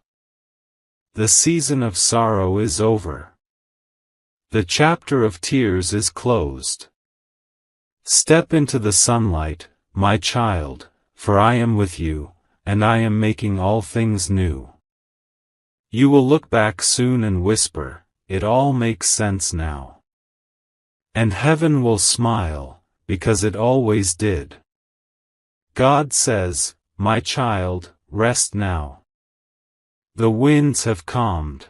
The season of sorrow is over. The chapter of tears is closed. Step into the sunlight, my child, for I am with you, and I am making all things new. You will look back soon and whisper, it all makes sense now. And heaven will smile, because it always did. God says, my child, rest now. The winds have calmed.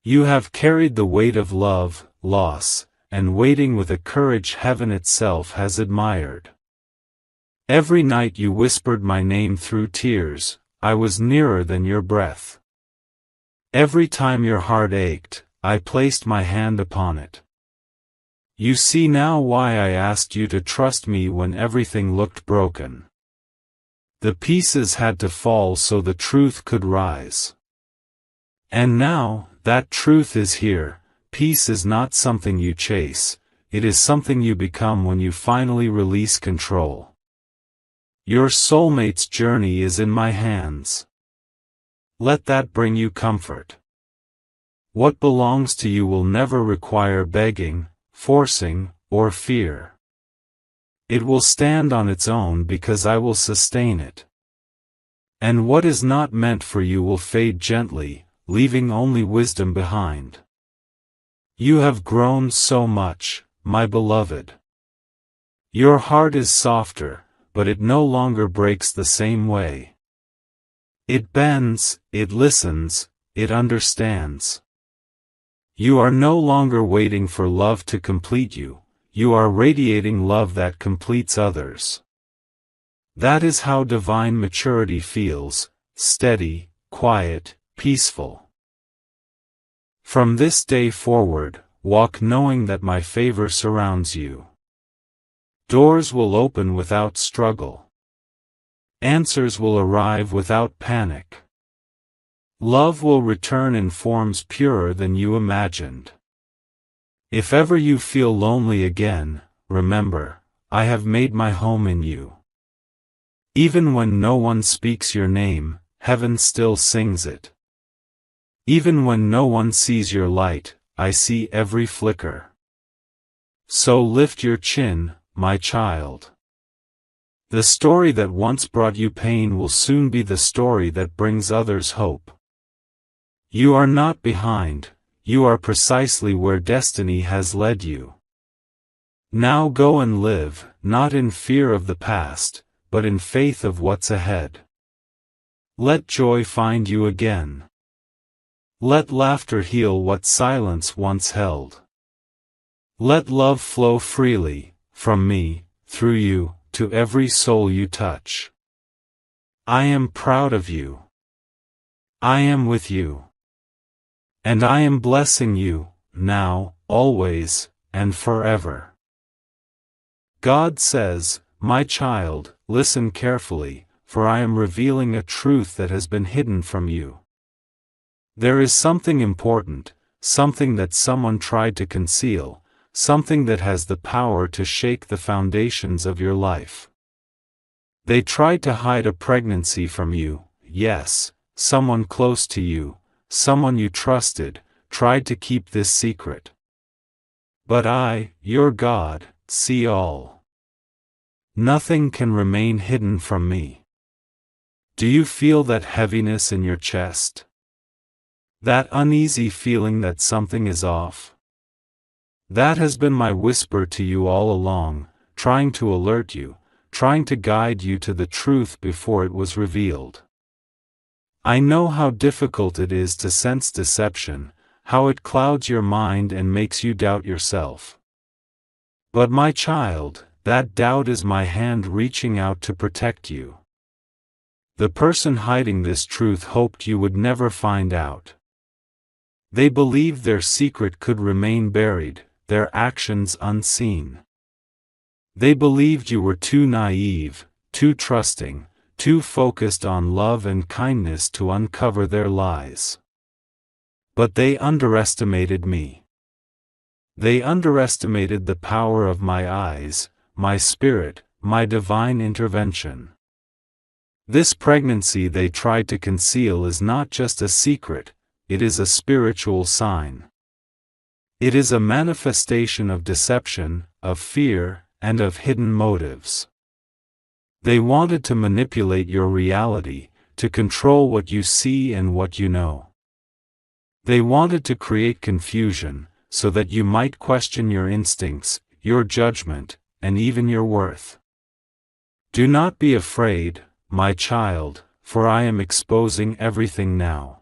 You have carried the weight of love, loss, and waiting with a courage heaven itself has admired. Every night you whispered my name through tears, I was nearer than your breath. Every time your heart ached, I placed my hand upon it. You see now why I asked you to trust me when everything looked broken. The pieces had to fall so the truth could rise. And now, that truth is here. Peace is not something you chase, it is something you become when you finally release control. Your soulmate's journey is in my hands. Let that bring you comfort. What belongs to you will never require begging, forcing, or fear. It will stand on its own because I will sustain it. And what is not meant for you will fade gently, leaving only wisdom behind. You have grown so much, my beloved. Your heart is softer, but it no longer breaks the same way. It bends, it listens, it understands. You are no longer waiting for love to complete you, you are radiating love that completes others. That is how divine maturity feels, steady, quiet, peaceful. From this day forward, walk knowing that my favor surrounds you. Doors will open without struggle. Answers will arrive without panic. Love will return in forms purer than you imagined. If ever you feel lonely again, remember, I have made my home in you. Even when no one speaks your name, heaven still sings it. Even when no one sees your light, I see every flicker. So lift your chin, my child. The story that once brought you pain will soon be the story that brings others hope. You are not behind, you are precisely where destiny has led you. Now go and live, not in fear of the past, but in faith of what's ahead. Let joy find you again. Let laughter heal what silence once held. Let love flow freely, from me, through you, to every soul you touch. I am proud of you. I am with you. And I am blessing you, now, always, and forever. God says, my child, listen carefully, for I am revealing a truth that has been hidden from you. There is something important, something that someone tried to conceal, something that has the power to shake the foundations of your life. They tried to hide a pregnancy from you, yes, someone close to you, someone you trusted, tried to keep this secret. But I, your God, see all. Nothing can remain hidden from me. Do you feel that heaviness in your chest? That uneasy feeling that something is off? That has been my whisper to you all along, trying to alert you, trying to guide you to the truth before it was revealed. I know how difficult it is to sense deception, how it clouds your mind and makes you doubt yourself. But my child, that doubt is my hand reaching out to protect you. The person hiding this truth hoped you would never find out. They believed their secret could remain buried, their actions unseen. They believed you were too naive, too trusting, too focused on love and kindness to uncover their lies. But they underestimated me. They underestimated the power of my eyes, my spirit, my divine intervention. This pregnancy they tried to conceal is not just a secret, it is a spiritual sign. It is a manifestation of deception, of fear, and of hidden motives. They wanted to manipulate your reality, to control what you see and what you know. They wanted to create confusion, so that you might question your instincts, your judgment, and even your worth. Do not be afraid, my child, for I am exposing everything now.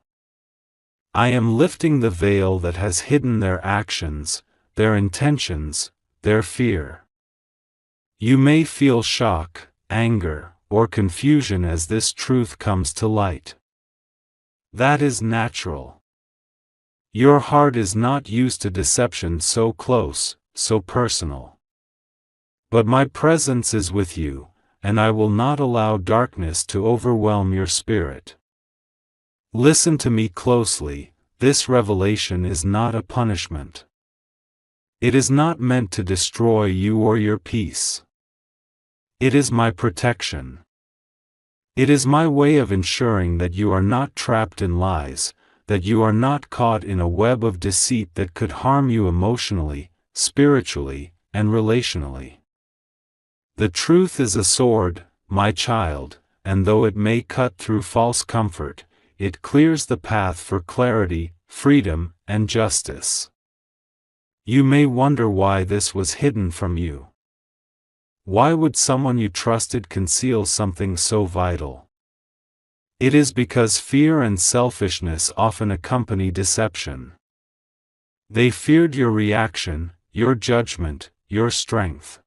I am lifting the veil that has hidden their actions, their intentions, their fear. You may feel shock, anger, or confusion as this truth comes to light. That is natural. Your heart is not used to deception so close, so personal. But my presence is with you, and I will not allow darkness to overwhelm your spirit. Listen to me closely, this revelation is not a punishment. It is not meant to destroy you or your peace. It is my protection. It is my way of ensuring that you are not trapped in lies, that you are not caught in a web of deceit that could harm you emotionally, spiritually, and relationally. The truth is a sword, my child, and though it may cut through false comfort, it clears the path for clarity, freedom, and justice. You may wonder why this was hidden from you. Why would someone you trusted conceal something so vital? It is because fear and selfishness often accompany deception. They feared your reaction, your judgment, your strength.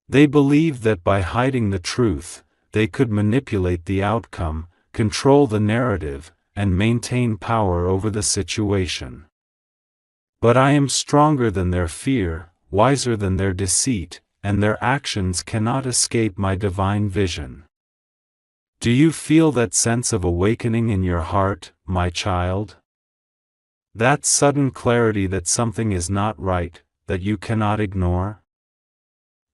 They believed that by hiding the truth, they could manipulate the outcome, control the narrative, and maintain power over the situation. But I am stronger than their fear, wiser than their deceit, and their actions cannot escape my divine vision. Do you feel that sense of awakening in your heart, my child? That sudden clarity that something is not right, that you cannot ignore?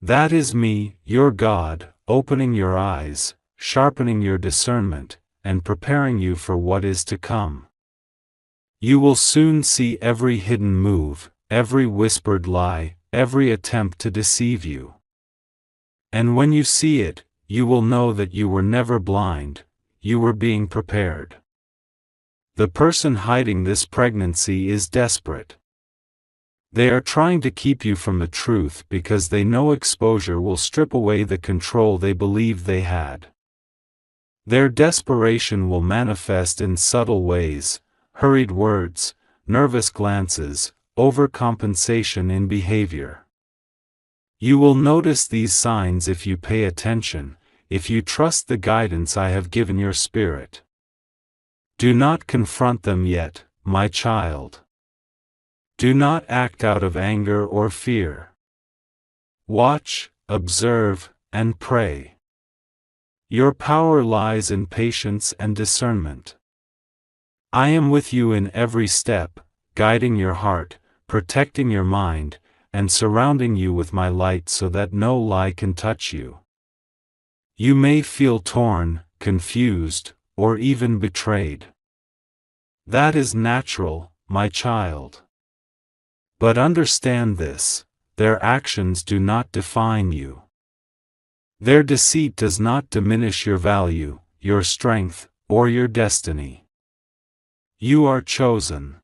That is me, your God, opening your eyes, sharpening your discernment, and preparing you for what is to come. You will soon see every hidden move, every whispered lie, every attempt to deceive you. And when you see it, you will know that you were never blind, you were being prepared. The person hiding this pregnancy is desperate. They are trying to keep you from the truth because they know exposure will strip away the control they believed they had. Their desperation will manifest in subtle ways, hurried words, nervous glances, overcompensation in behavior. You will notice these signs if you pay attention, if you trust the guidance I have given your spirit. Do not confront them yet, my child. Do not act out of anger or fear. Watch, observe, and pray. Your power lies in patience and discernment. I am with you in every step, guiding your heart, protecting your mind, and surrounding you with my light so that no lie can touch you. You may feel torn, confused, or even betrayed. That is natural, my child. But understand this, their actions do not define you. Their deceit does not diminish your value, your strength, or your destiny. You are chosen.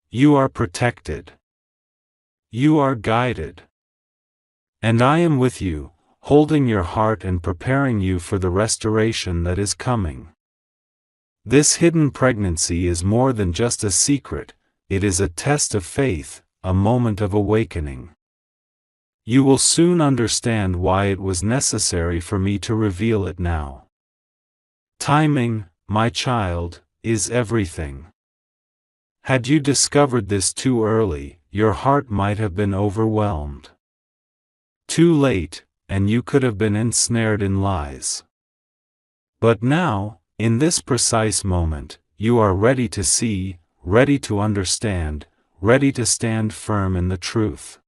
You are protected. You are guided. And I am with you, holding your heart and preparing you for the restoration that is coming. This hidden pregnancy is more than just a secret, it is a test of faith, a moment of awakening. You will soon understand why it was necessary for me to reveal it now. Timing, my child, is everything. Had you discovered this too early, your heart might have been overwhelmed. Too late, and you could have been ensnared in lies. But now, in this precise moment, you are ready to see, ready to understand, ready to stand firm in the truth.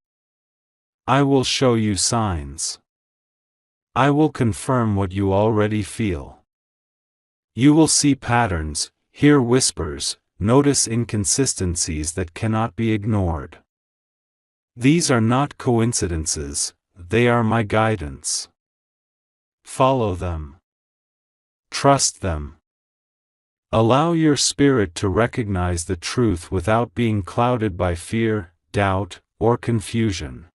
I will show you signs. I will confirm what you already feel. You will see patterns, hear whispers, notice inconsistencies that cannot be ignored. These are not coincidences, they are my guidance. Follow them. Trust them. Allow your spirit to recognize the truth without being clouded by fear, doubt, or confusion.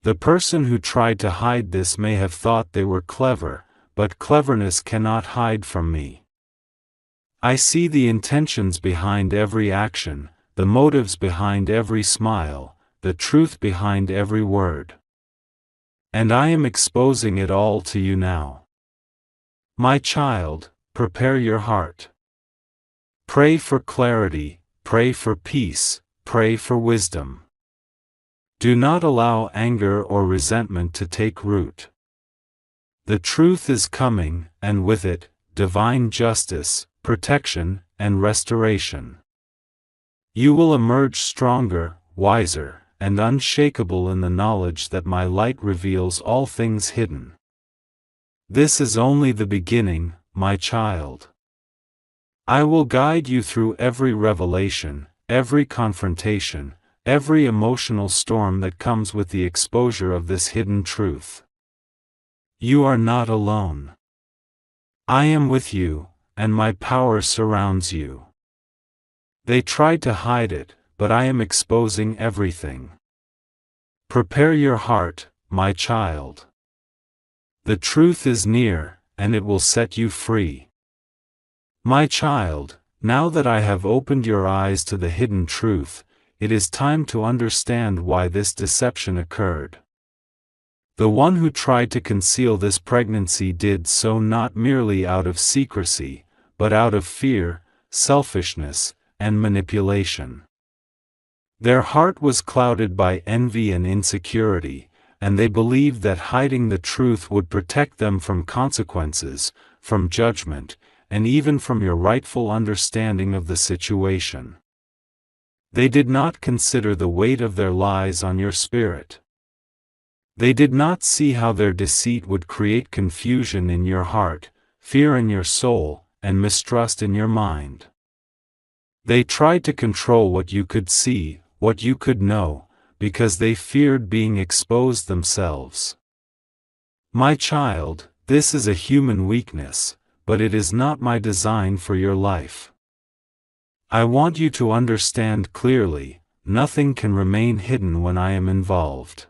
The person who tried to hide this may have thought they were clever, but cleverness cannot hide from me. I see the intentions behind every action, the motives behind every smile, the truth behind every word. And I am exposing it all to you now. My child, prepare your heart. Pray for clarity, pray for peace, pray for wisdom. Do not allow anger or resentment to take root. The truth is coming, and with it, divine justice, protection, and restoration. You will emerge stronger, wiser, and unshakable in the knowledge that my light reveals all things hidden. This is only the beginning, my child. I will guide you through every revelation, every confrontation, every emotional storm that comes with the exposure of this hidden truth. You are not alone. I am with you, and my power surrounds you. They tried to hide it, but I am exposing everything. Prepare your heart, my child. The truth is near, and it will set you free. My child, now that I have opened your eyes to the hidden truth, it is time to understand why this deception occurred. The one who tried to conceal this pregnancy did so not merely out of secrecy, but out of fear, selfishness, and manipulation. Their heart was clouded by envy and insecurity, and they believed that hiding the truth would protect them from consequences, from judgment, and even from your rightful understanding of the situation. They did not consider the weight of their lies on your spirit. They did not see how their deceit would create confusion in your heart, fear in your soul, and mistrust in your mind. They tried to control what you could see, what you could know, because they feared being exposed themselves. My child, this is a human weakness, but it is not my design for your life. I want you to understand clearly, nothing can remain hidden when I am involved.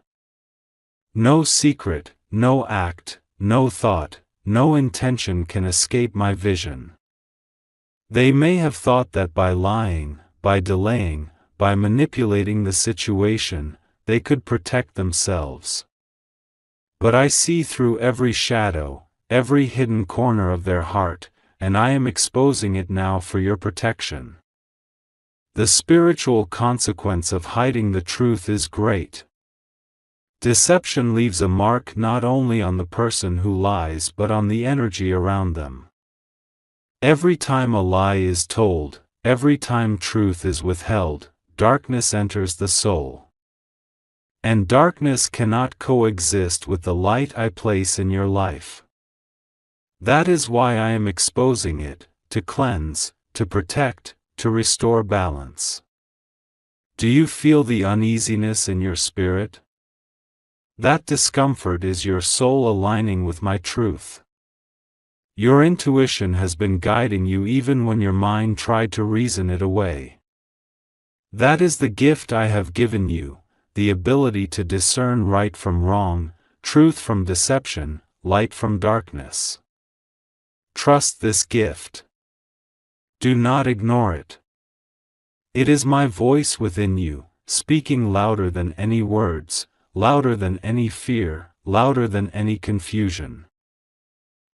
No secret, no act, no thought, no intention can escape my vision. They may have thought that by lying, by delaying, by manipulating the situation, they could protect themselves. But I see through every shadow, every hidden corner of their heart, and I am exposing it now for your protection. The spiritual consequence of hiding the truth is great. Deception leaves a mark not only on the person who lies but on the energy around them. Every time a lie is told, every time truth is withheld, darkness enters the soul. And darkness cannot coexist with the light I place in your life. That is why I am exposing it, to cleanse, to protect, to restore balance. Do you feel the uneasiness in your spirit? That discomfort is your soul aligning with my truth. Your intuition has been guiding you even when your mind tried to reason it away. That is the gift I have given you, the ability to discern right from wrong, truth from deception, light from darkness. Trust this gift. Do not ignore it. It is my voice within you, speaking louder than any words, louder than any fear, louder than any confusion.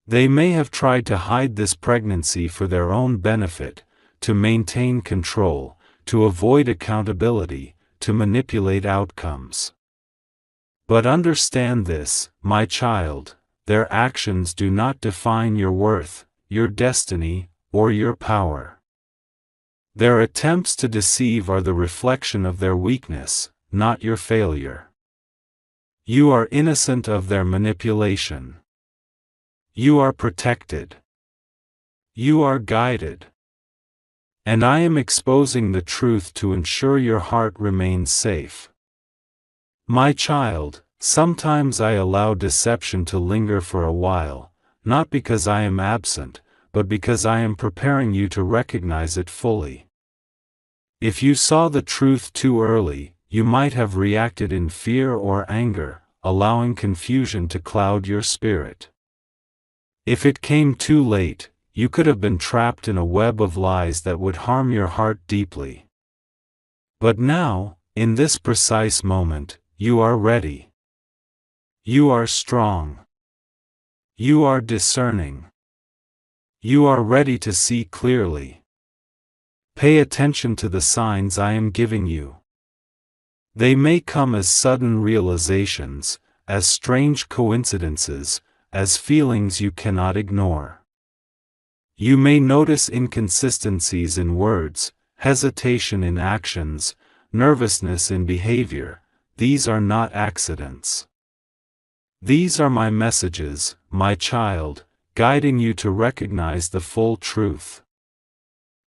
They may have tried to hide this pregnancy for their own benefit, to maintain control, to avoid accountability, to manipulate outcomes. But understand this, my child, their actions do not define your worth, your destiny, or your power. Their attempts to deceive are the reflection of their weakness, not your failure. You are innocent of their manipulation. You are protected. You are guided. And I am exposing the truth to ensure your heart remains safe. My child, sometimes I allow deception to linger for a while, not because I am absent, but because I am preparing you to recognize it fully. If you saw the truth too early, you might have reacted in fear or anger, allowing confusion to cloud your spirit. If it came too late, you could have been trapped in a web of lies that would harm your heart deeply. But now, in this precise moment, you are ready. You are strong. You are discerning. You are ready to see clearly. Pay attention to the signs I am giving you. They may come as sudden realizations, as strange coincidences, as feelings you cannot ignore. You may notice inconsistencies in words, hesitation in actions, nervousness in behavior. These are not accidents. These are my messages, my child, guiding you to recognize the full truth.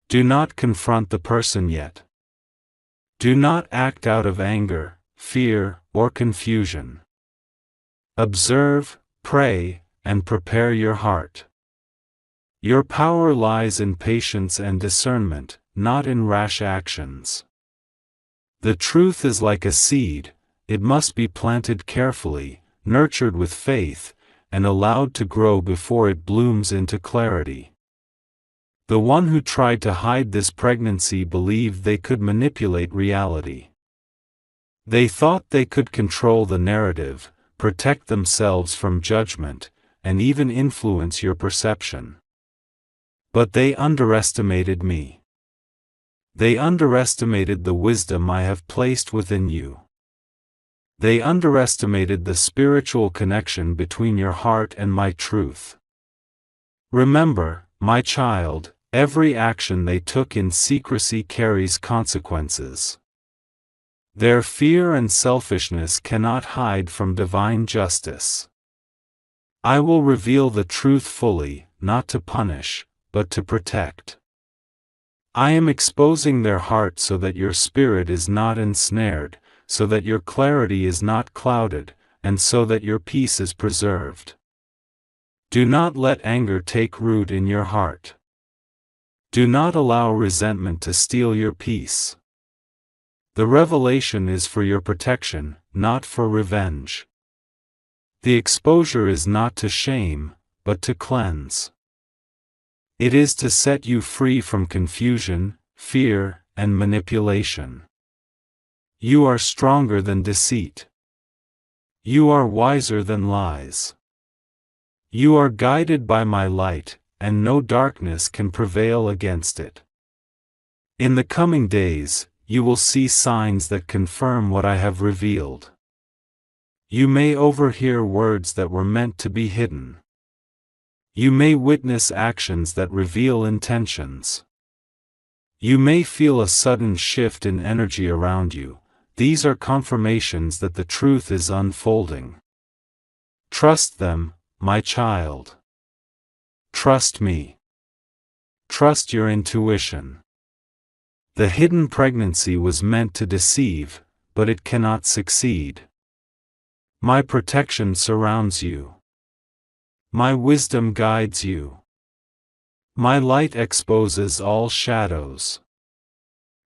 Do not confront the person yet. Do not act out of anger, fear, or confusion. Observe, pray, and prepare your heart. Your power lies in patience and discernment, not in rash actions. The truth is like a seed, it must be planted carefully, nurtured with faith, and allowed to grow before it blooms into clarity. The one who tried to hide this pregnancy believed they could manipulate reality. They thought they could control the narrative, protect themselves from judgment, and even influence your perception. But they underestimated me. They underestimated the wisdom I have placed within you. They underestimated the spiritual connection between your heart and my truth. Remember, my child, every action they took in secrecy carries consequences. Their fear and selfishness cannot hide from divine justice. I will reveal the truth fully, not to punish, but to protect. I am exposing their heart so that your spirit is not ensnared, so that your clarity is not clouded, and so that your peace is preserved. Do not let anger take root in your heart. Do not allow resentment to steal your peace. The revelation is for your protection, not for revenge. The exposure is not to shame, but to cleanse. It is to set you free from confusion, fear, and manipulation. You are stronger than deceit. You are wiser than lies. You are guided by my light, and no darkness can prevail against it. In the coming days, you will see signs that confirm what I have revealed. You may overhear words that were meant to be hidden. You may witness actions that reveal intentions. You may feel a sudden shift in energy around you. These are confirmations that the truth is unfolding. Trust them, my child. Trust me. Trust your intuition. The hidden pregnancy was meant to deceive, but it cannot succeed. My protection surrounds you. My wisdom guides you. My light exposes all shadows.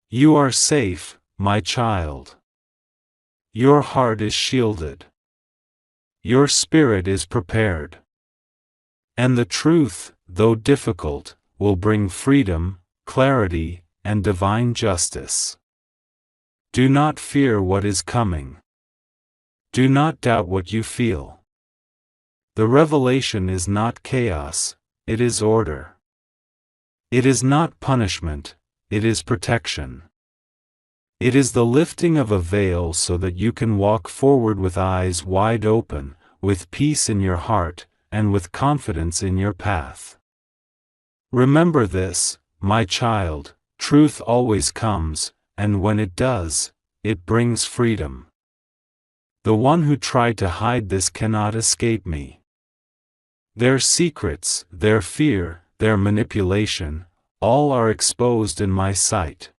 You are safe, my child. Your heart is shielded. Your spirit is prepared. And the truth, though difficult, will bring freedom, clarity, and divine justice. Do not fear what is coming. Do not doubt what you feel. The revelation is not chaos, it is order. It is not punishment, it is protection. It is the lifting of a veil so that you can walk forward with eyes wide open, with peace in your heart, and with confidence in your path. Remember this, my child, truth always comes, and when it does, it brings freedom. The one who tried to hide this cannot escape me. Their secrets, their fear, their manipulation, all are exposed in my sight.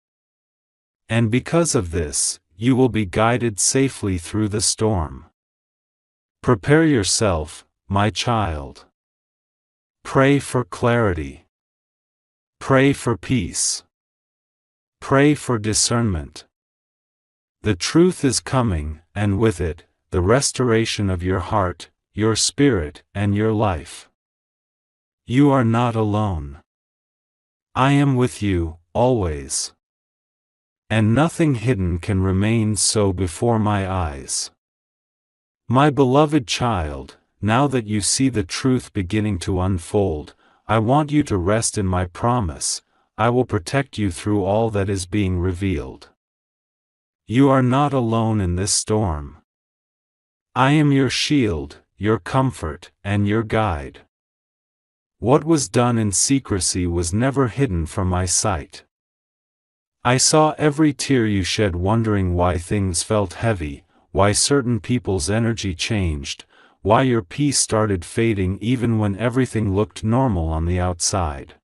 And because of this, you will be guided safely through the storm. Prepare yourself, my child. Pray for clarity. Pray for peace. Pray for discernment. The truth is coming, and with it, the restoration of your heart, your spirit, and your life. You are not alone. I am with you, always. And nothing hidden can remain so before my eyes. My beloved child, now that you see the truth beginning to unfold, I want you to rest in my promise. I will protect you through all that is being revealed. You are not alone in this storm. I am your shield, your comfort, and your guide. What was done in secrecy was never hidden from my sight. I saw every tear you shed, wondering why things felt heavy, why certain people's energy changed, why your peace started fading even when everything looked normal on the outside.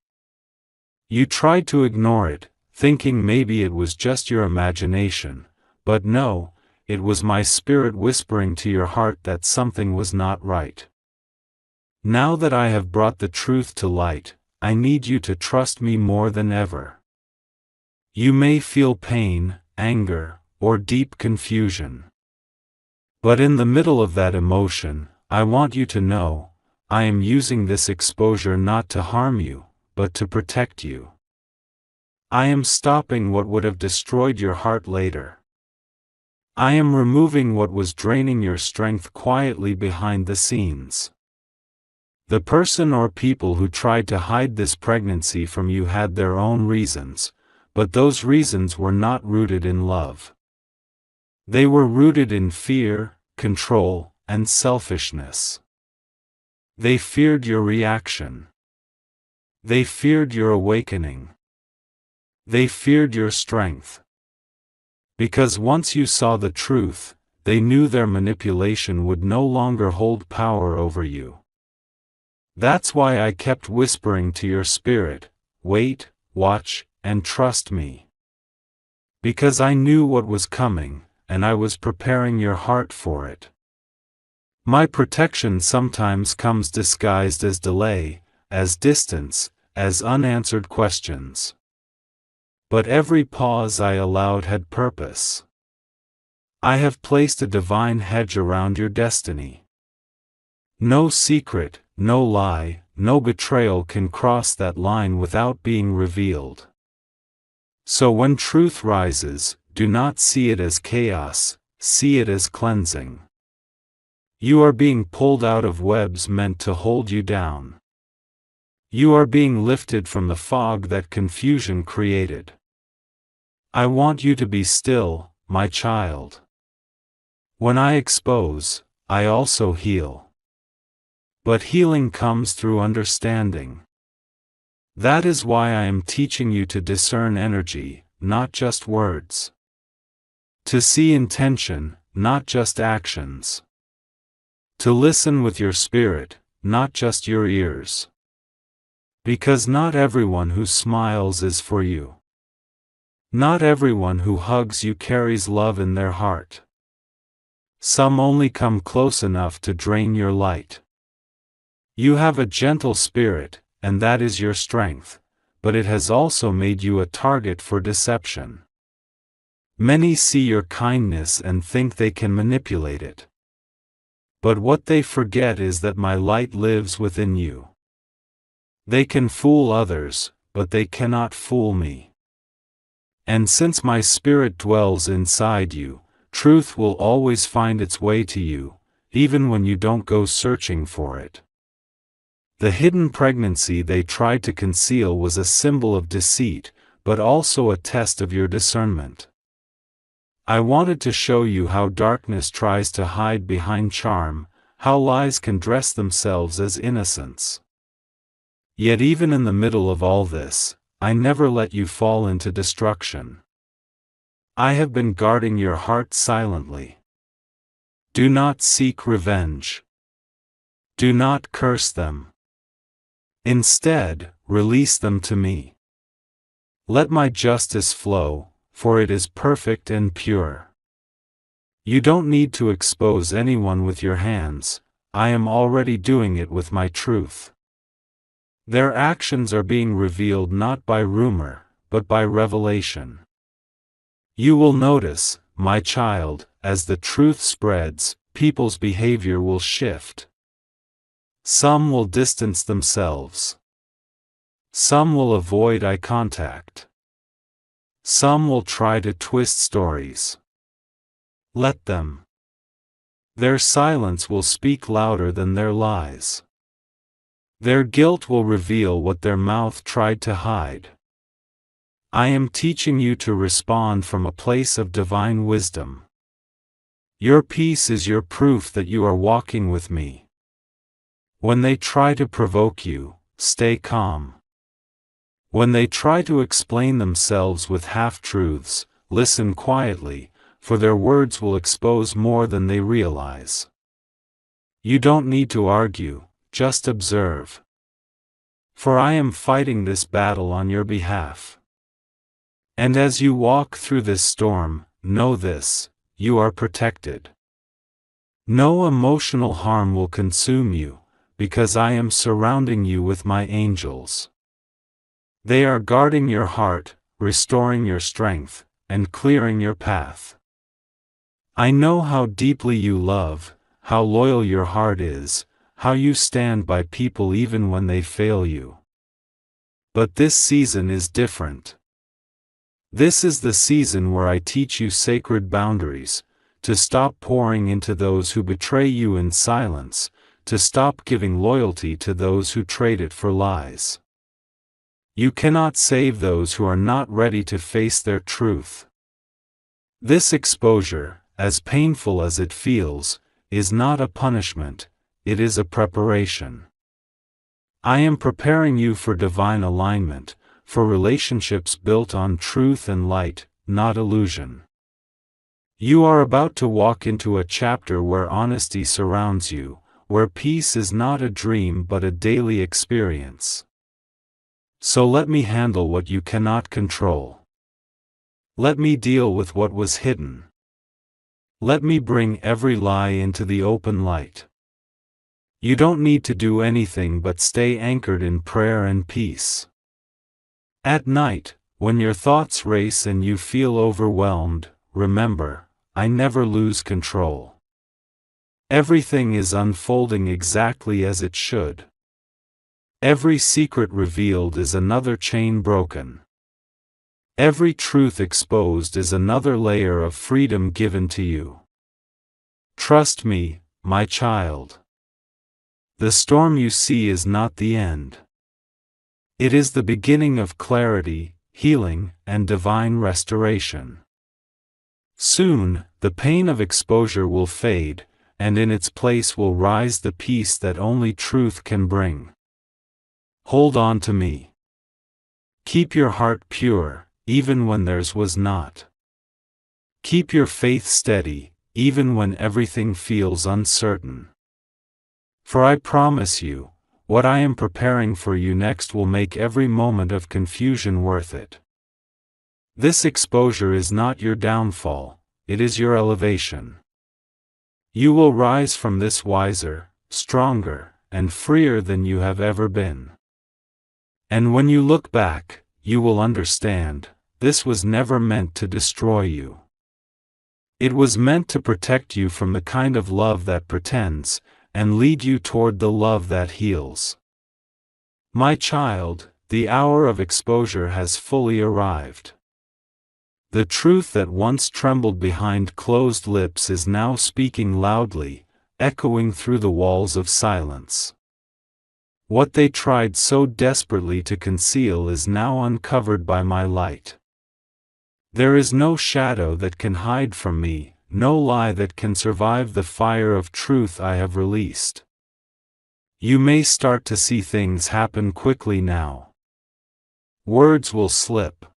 You tried to ignore it, thinking maybe it was just your imagination, but no, it was my spirit whispering to your heart that something was not right. Now that I have brought the truth to light, I need you to trust me more than ever. You may feel pain, anger, or deep confusion. But in the middle of that emotion, I want you to know, I am using this exposure not to harm you, but to protect you. I am stopping what would have destroyed your heart later. I am removing what was draining your strength quietly behind the scenes. The person or people who tried to hide this pregnancy from you had their own reasons, but those reasons were not rooted in love. They were rooted in fear, control, and selfishness. They feared your reaction. They feared your awakening. They feared your strength. Because once you saw the truth, they knew their manipulation would no longer hold power over you. That's why I kept whispering to your spirit, wait, watch, and trust me. Because I knew what was coming, and I was preparing your heart for it. My protection sometimes comes disguised as delay, as distance, as unanswered questions. But every pause I allowed had purpose. I have placed a divine hedge around your destiny. No secret, no lie, no betrayal can cross that line without being revealed. So when truth rises, do not see it as chaos, see it as cleansing. You are being pulled out of webs meant to hold you down. You are being lifted from the fog that confusion created. I want you to be still, my child. When I expose, I also heal. But healing comes through understanding. That is why I am teaching you to discern energy, not just words. To see intention, not just actions. To listen with your spirit, not just your ears. Because not everyone who smiles is for you. Not everyone who hugs you carries love in their heart. Some only come close enough to drain your light. You have a gentle spirit, and that is your strength, but it has also made you a target for deception. Many see your kindness and think they can manipulate it. But what they forget is that my light lives within you. They can fool others, but they cannot fool me. And since my spirit dwells inside you, truth will always find its way to you, even when you don't go searching for it. The hidden pregnancy they tried to conceal was a symbol of deceit, but also a test of your discernment. I wanted to show you how darkness tries to hide behind charm, how lies can dress themselves as innocence. Yet even in the middle of all this, I never let you fall into destruction. I have been guarding your heart silently. Do not seek revenge. Do not curse them. Instead, release them to me. Let my justice flow, for it is perfect and pure. You don't need to expose anyone with your hands, I am already doing it with my truth. Their actions are being revealed not by rumor, but by revelation. You will notice, my child, as the truth spreads, people's behavior will shift. Some will distance themselves. Some will avoid eye contact. Some will try to twist stories. Let them. Their silence will speak louder than their lies. Their guilt will reveal what their mouth tried to hide. I am teaching you to respond from a place of divine wisdom. Your peace is your proof that you are walking with me. When they try to provoke you, stay calm. When they try to explain themselves with half-truths, listen quietly, for their words will expose more than they realize. You don't need to argue, just observe. For I am fighting this battle on your behalf. And as you walk through this storm, know this, you are protected. No emotional harm will consume you, because I am surrounding you with my angels. They are guarding your heart, restoring your strength, and clearing your path. I know how deeply you love, how loyal your heart is, how you stand by people even when they fail you. But this season is different. This is the season where I teach you sacred boundaries, to stop pouring into those who betray you in silence, to stop giving loyalty to those who trade it for lies. You cannot save those who are not ready to face their truth. This exposure, as painful as it feels, is not a punishment, it is a preparation. I am preparing you for divine alignment, for relationships built on truth and light, not illusion. You are about to walk into a chapter where honesty surrounds you, where peace is not a dream but a daily experience. So let me handle what you cannot control. Let me deal with what was hidden. Let me bring every lie into the open light. You don't need to do anything but stay anchored in prayer and peace. At night, when your thoughts race and you feel overwhelmed, remember, I never lose control. Everything is unfolding exactly as it should. Every secret revealed is another chain broken. Every truth exposed is another layer of freedom given to you. Trust me, my child. The storm you see is not the end. It is the beginning of clarity, healing, and divine restoration. Soon, the pain of exposure will fade, and in its place will rise the peace that only truth can bring. Hold on to me. Keep your heart pure, even when theirs was not. Keep your faith steady, even when everything feels uncertain. For I promise you, what I am preparing for you next will make every moment of confusion worth it. This exposure is not your downfall, it is your elevation. You will rise from this wiser, stronger, and freer than you have ever been. And when you look back, you will understand, this was never meant to destroy you. It was meant to protect you from the kind of love that pretends, and lead you toward the love that heals. My child, the hour of exposure has fully arrived. The truth that once trembled behind closed lips is now speaking loudly, echoing through the walls of silence. What they tried so desperately to conceal is now uncovered by my light. There is no shadow that can hide from me, no lie that can survive the fire of truth I have released. You may start to see things happen quickly now. Words will slip.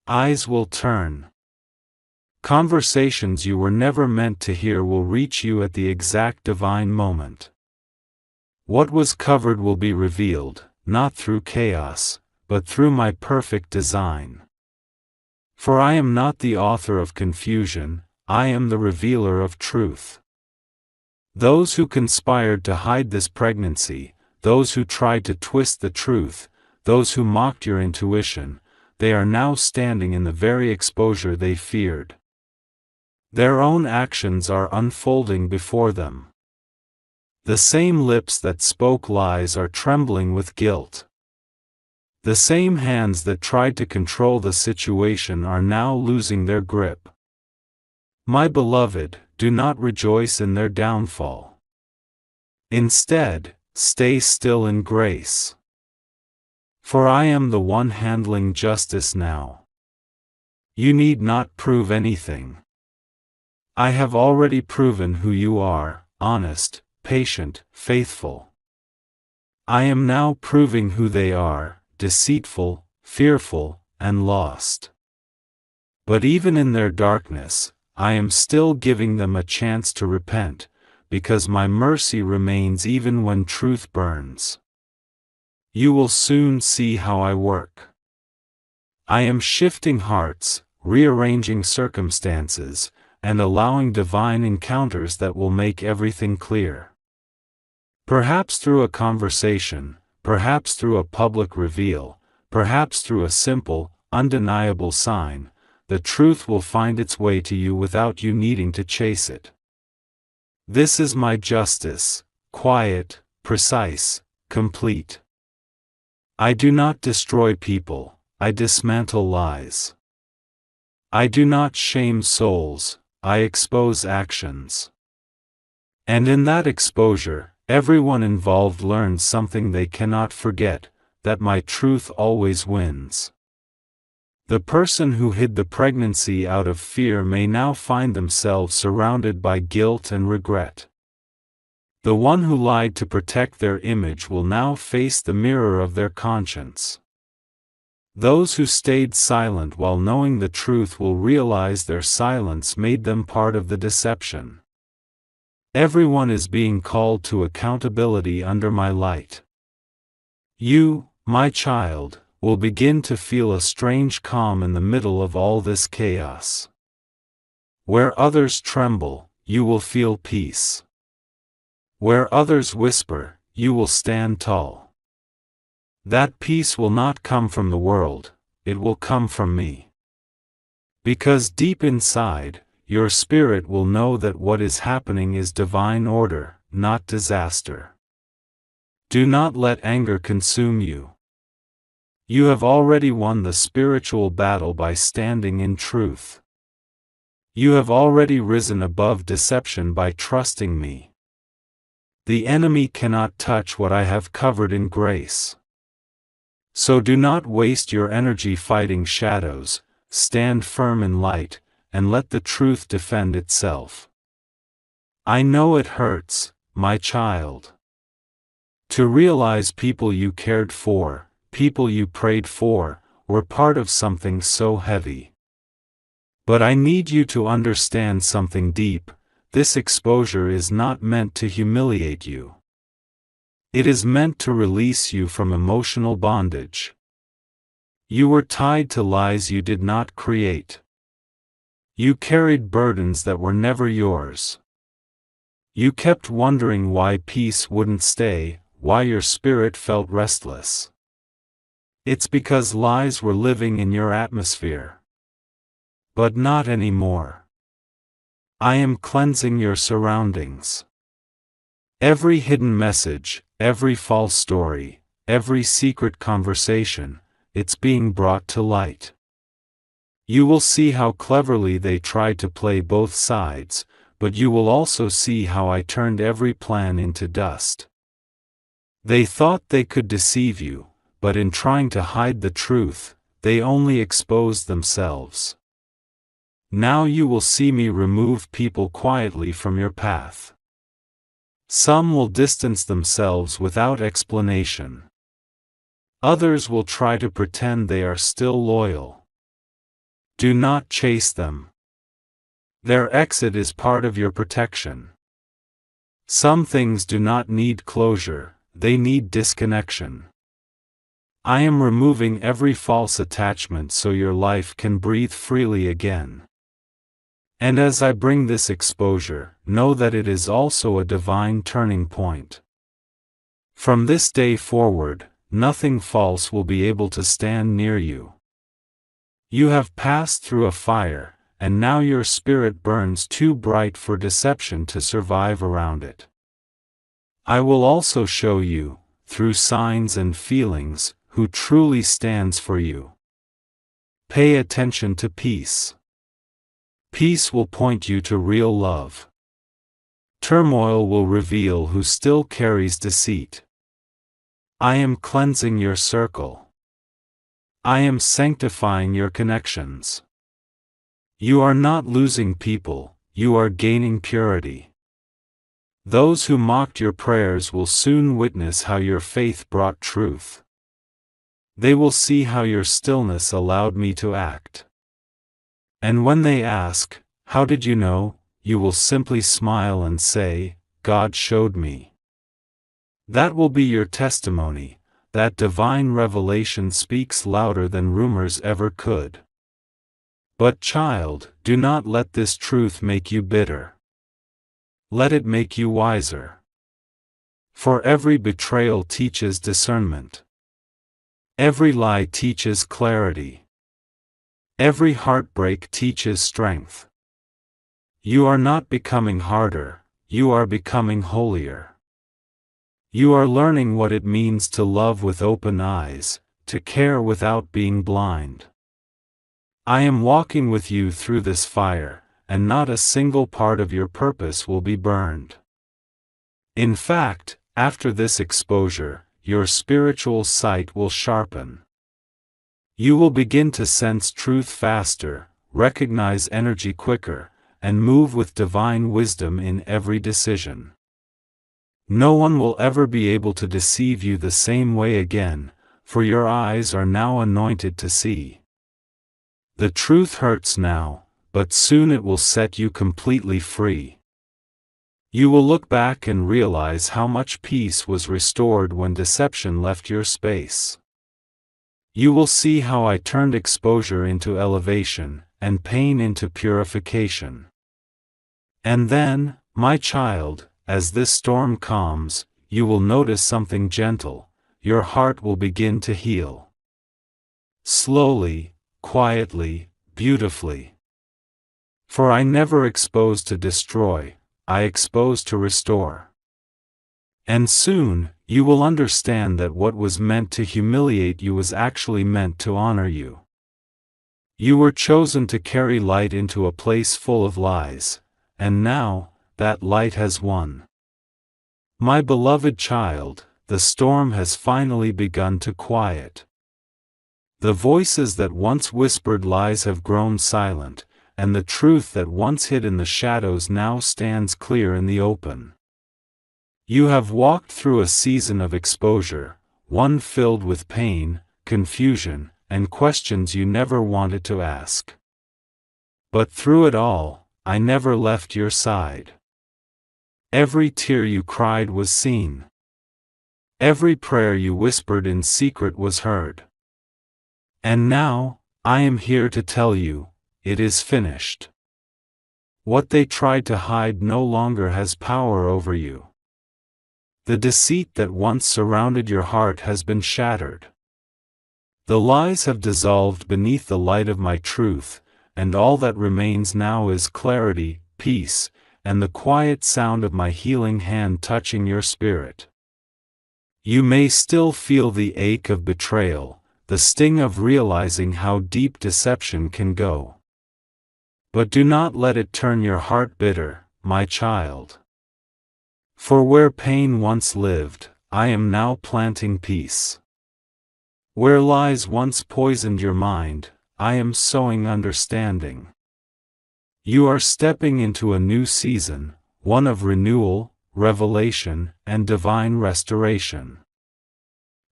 Eyes will turn. Conversations you were never meant to hear will reach you at the exact divine moment. What was covered will be revealed, not through chaos, but through my perfect design. For I am not the author of confusion, I am the revealer of truth. Those who conspired to hide this pregnancy, those who tried to twist the truth, those who mocked your intuition, they are now standing in the very exposure they feared. Their own actions are unfolding before them. The same lips that spoke lies are trembling with guilt. The same hands that tried to control the situation are now losing their grip. My beloved, do not rejoice in their downfall. Instead, stay still in grace. For I am the one handling justice now. You need not prove anything. I have already proven who you are, honest, patient, faithful. I am now proving who they are, deceitful, fearful, and lost. But even in their darkness, I am still giving them a chance to repent, because my mercy remains even when truth burns. You will soon see how I work. I am shifting hearts, rearranging circumstances, and allowing divine encounters that will make everything clear. Perhaps through a conversation, perhaps through a public reveal, perhaps through a simple, undeniable sign, the truth will find its way to you without you needing to chase it. This is my justice, quiet, precise, complete. I do not destroy people, I dismantle lies. I do not shame souls, I expose actions. And in that exposure, everyone involved learns something they cannot forget, that my truth always wins. The person who hid the pregnancy out of fear may now find themselves surrounded by guilt and regret. The one who lied to protect their image will now face the mirror of their conscience. Those who stayed silent while knowing the truth will realize their silence made them part of the deception. Everyone is being called to accountability under my light. You, my child, will begin to feel a strange calm in the middle of all this chaos. Where others tremble, you will feel peace. Where others whisper, you will stand tall. That peace will not come from the world, it will come from me. Because deep inside, your spirit will know that what is happening is divine order, not disaster. Do not let anger consume you. You have already won the spiritual battle by standing in truth. You have already risen above deception by trusting me. The enemy cannot touch what I have covered in grace. So do not waste your energy fighting shadows, stand firm in light, and let the truth defend itself. I know it hurts, my child. To realize people you cared for, people you prayed for, were part of something so heavy. But I need you to understand something deep. This exposure is not meant to humiliate you. It is meant to release you from emotional bondage. You were tied to lies you did not create. You carried burdens that were never yours. You kept wondering why peace wouldn't stay, why your spirit felt restless. It's because lies were living in your atmosphere. But not anymore. I am cleansing your surroundings. Every hidden message, every false story, every secret conversation, it's being brought to light. You will see how cleverly they tried to play both sides, but you will also see how I turned every plan into dust. They thought they could deceive you, but in trying to hide the truth, they only exposed themselves. Now you will see me remove people quietly from your path. Some will distance themselves without explanation. Others will try to pretend they are still loyal. Do not chase them. Their exit is part of your protection. Some things do not need closure, they need disconnection. I am removing every false attachment so your life can breathe freely again. And as I bring this exposure, know that it is also a divine turning point. From this day forward, nothing false will be able to stand near you. You have passed through a fire, and now your spirit burns too bright for deception to survive around it. I will also show you, through signs and feelings, who truly stands for you. Pay attention to peace. Peace will point you to real love. Turmoil will reveal who still carries deceit. I am cleansing your circle. I am sanctifying your connections. You are not losing people, you are gaining purity. Those who mocked your prayers will soon witness how your faith brought truth. They will see how your stillness allowed me to act. And when they ask, "How did you know?" you will simply smile and say, "God showed me." That will be your testimony. That divine revelation speaks louder than rumors ever could. But child, do not let this truth make you bitter. Let it make you wiser. For every betrayal teaches discernment. Every lie teaches clarity. Every heartbreak teaches strength. You are not becoming harder, you are becoming holier. You are learning what it means to love with open eyes, to care without being blind. I am walking with you through this fire, and not a single part of your purpose will be burned. In fact, after this exposure, your spiritual sight will sharpen. You will begin to sense truth faster, recognize energy quicker, and move with divine wisdom in every decision. No one will ever be able to deceive you the same way again, for your eyes are now anointed to see. The truth hurts now, but soon it will set you completely free. You will look back and realize how much peace was restored when deception left your space. You will see how I turned exposure into elevation, and pain into purification. And then, my child, as this storm calms, you will notice something gentle. Your heart will begin to heal. Slowly, quietly, beautifully. For I never expose to destroy, I expose to restore. And soon, you will understand that what was meant to humiliate you was actually meant to honor you. You were chosen to carry light into a place full of lies, and now, that light has won. My beloved child, the storm has finally begun to quiet. The voices that once whispered lies have grown silent, and the truth that once hid in the shadows now stands clear in the open. You have walked through a season of exposure, one filled with pain, confusion, and questions you never wanted to ask. But through it all, I never left your side. Every tear you cried was seen. Every prayer you whispered in secret was heard. And now, I am here to tell you, it is finished. What they tried to hide no longer has power over you. The deceit that once surrounded your heart has been shattered. The lies have dissolved beneath the light of my truth, and all that remains now is clarity, peace, and the quiet sound of my healing hand touching your spirit. You may still feel the ache of betrayal, the sting of realizing how deep deception can go. But do not let it turn your heart bitter, my child. For where pain once lived, I am now planting peace. Where lies once poisoned your mind, I am sowing understanding. You are stepping into a new season, one of renewal, revelation, and divine restoration.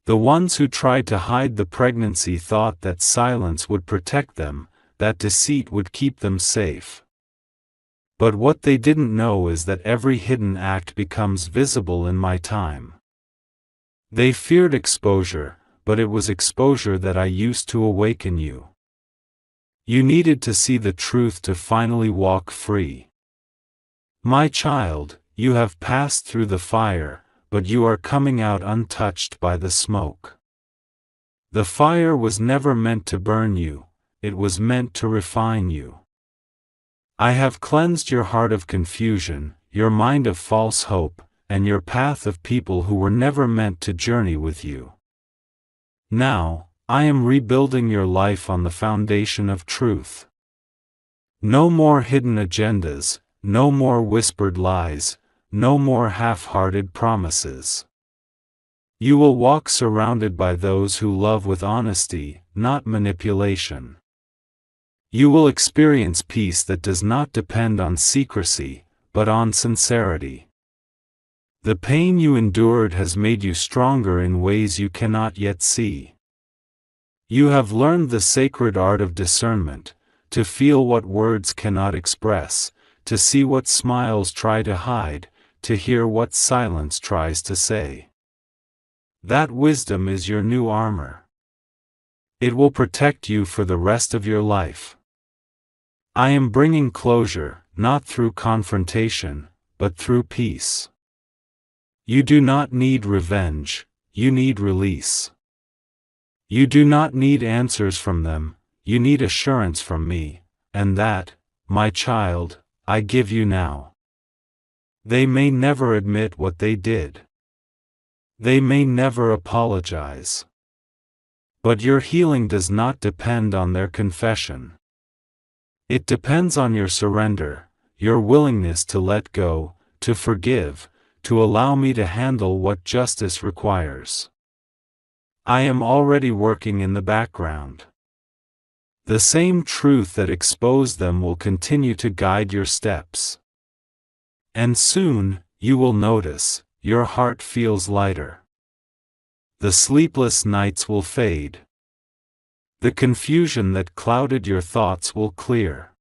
The ones who tried to hide the pregnancy thought that silence would protect them, that deceit would keep them safe. But what they didn't know is that every hidden act becomes visible in my time. They feared exposure, but it was exposure that I used to awaken you. You needed to see the truth to finally walk free. My child, you have passed through the fire, but you are coming out untouched by the smoke. The fire was never meant to burn you, it was meant to refine you. I have cleansed your heart of confusion, your mind of false hope, and your path of people who were never meant to journey with you. Now, I am rebuilding your life on the foundation of truth. No more hidden agendas, no more whispered lies, no more half-hearted promises. You will walk surrounded by those who love with honesty, not manipulation. You will experience peace that does not depend on secrecy, but on sincerity. The pain you endured has made you stronger in ways you cannot yet see. You have learned the sacred art of discernment, to feel what words cannot express, to see what smiles try to hide, to hear what silence tries to say. That wisdom is your new armor. It will protect you for the rest of your life. I am bringing closure, not through confrontation, but through peace. You do not need revenge, you need release. You do not need answers from them, you need assurance from me, and that, my child, I give you now. They may never admit what they did. They may never apologize. But your healing does not depend on their confession. It depends on your surrender, your willingness to let go, to forgive, to allow me to handle what justice requires. I am already working in the background. The same truth that exposed them will continue to guide your steps. And soon, you will notice, your heart feels lighter. The sleepless nights will fade. The confusion that clouded your thoughts will clear.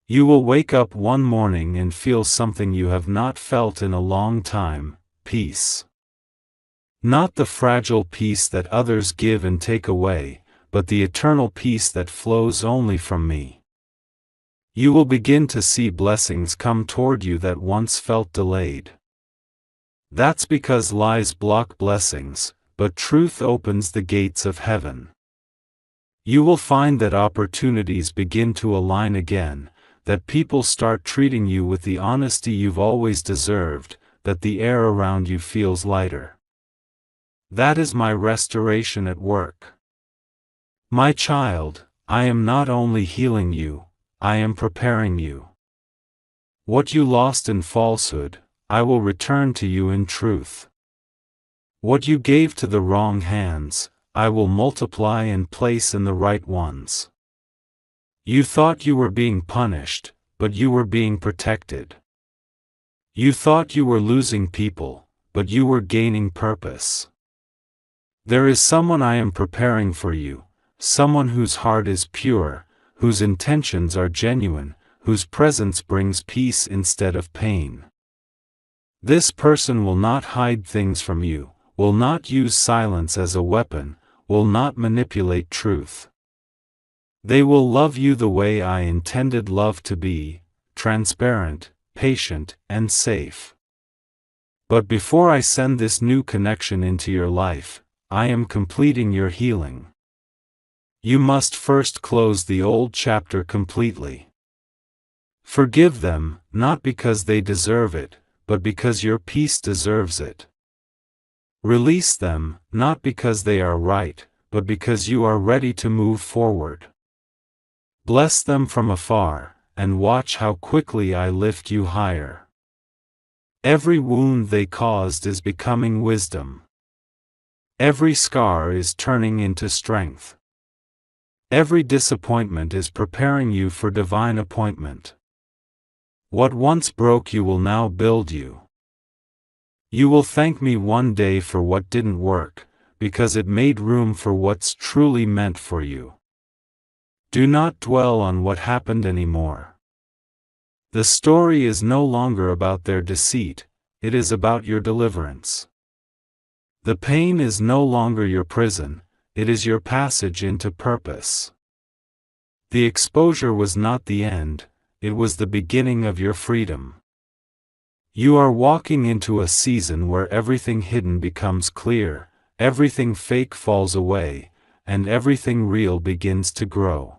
You will wake up one morning and feel something you have not felt in a long time, peace. Not the fragile peace that others give and take away, but the eternal peace that flows only from me. You will begin to see blessings come toward you that once felt delayed. That's because lies block blessings, but truth opens the gates of heaven. You will find that opportunities begin to align again, that people start treating you with the honesty you've always deserved, that the air around you feels lighter. That is my restoration at work. My child, I am not only healing you, I am preparing you. What you lost in falsehood, I will return to you in truth. What you gave to the wrong hands, I will multiply and place in the right ones. You thought you were being punished, but you were being protected. You thought you were losing people, but you were gaining purpose. There is someone I am preparing for you, someone whose heart is pure, whose intentions are genuine, whose presence brings peace instead of pain. This person will not hide things from you, will not use silence as a weapon, will not manipulate truth. They will love you the way I intended love to be, transparent, patient, and safe. But before I send this new connection into your life, I am completing your healing. You must first close the old chapter completely. Forgive them, not because they deserve it, but because your peace deserves it. Release them, not because they are right, but because you are ready to move forward. Bless them from afar, and watch how quickly I lift you higher. Every wound they caused is becoming wisdom. Every scar is turning into strength. Every disappointment is preparing you for divine appointment. What once broke you will now build you. You will thank me one day for what didn't work, because it made room for what's truly meant for you. Do not dwell on what happened anymore. The story is no longer about their deceit, it is about your deliverance. The pain is no longer your prison, it is your passage into purpose. The exposure was not the end, it was the beginning of your freedom. You are walking into a season where everything hidden becomes clear, everything fake falls away, and everything real begins to grow.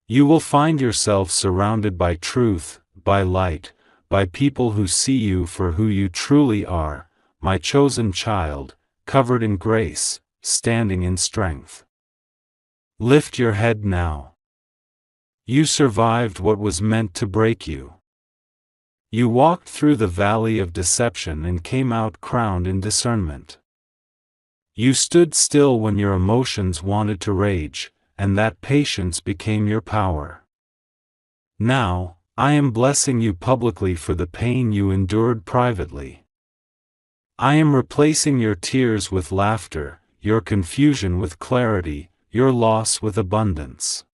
You will find yourself surrounded by truth, by light, by people who see you for who you truly are, my chosen child, covered in grace, standing in strength. Lift your head now. You survived what was meant to break you. You walked through the valley of deception and came out crowned in discernment. You stood still when your emotions wanted to rage, and that patience became your power. Now, I am blessing you publicly for the pain you endured privately. I am replacing your tears with laughter, your confusion with clarity, your loss with abundance.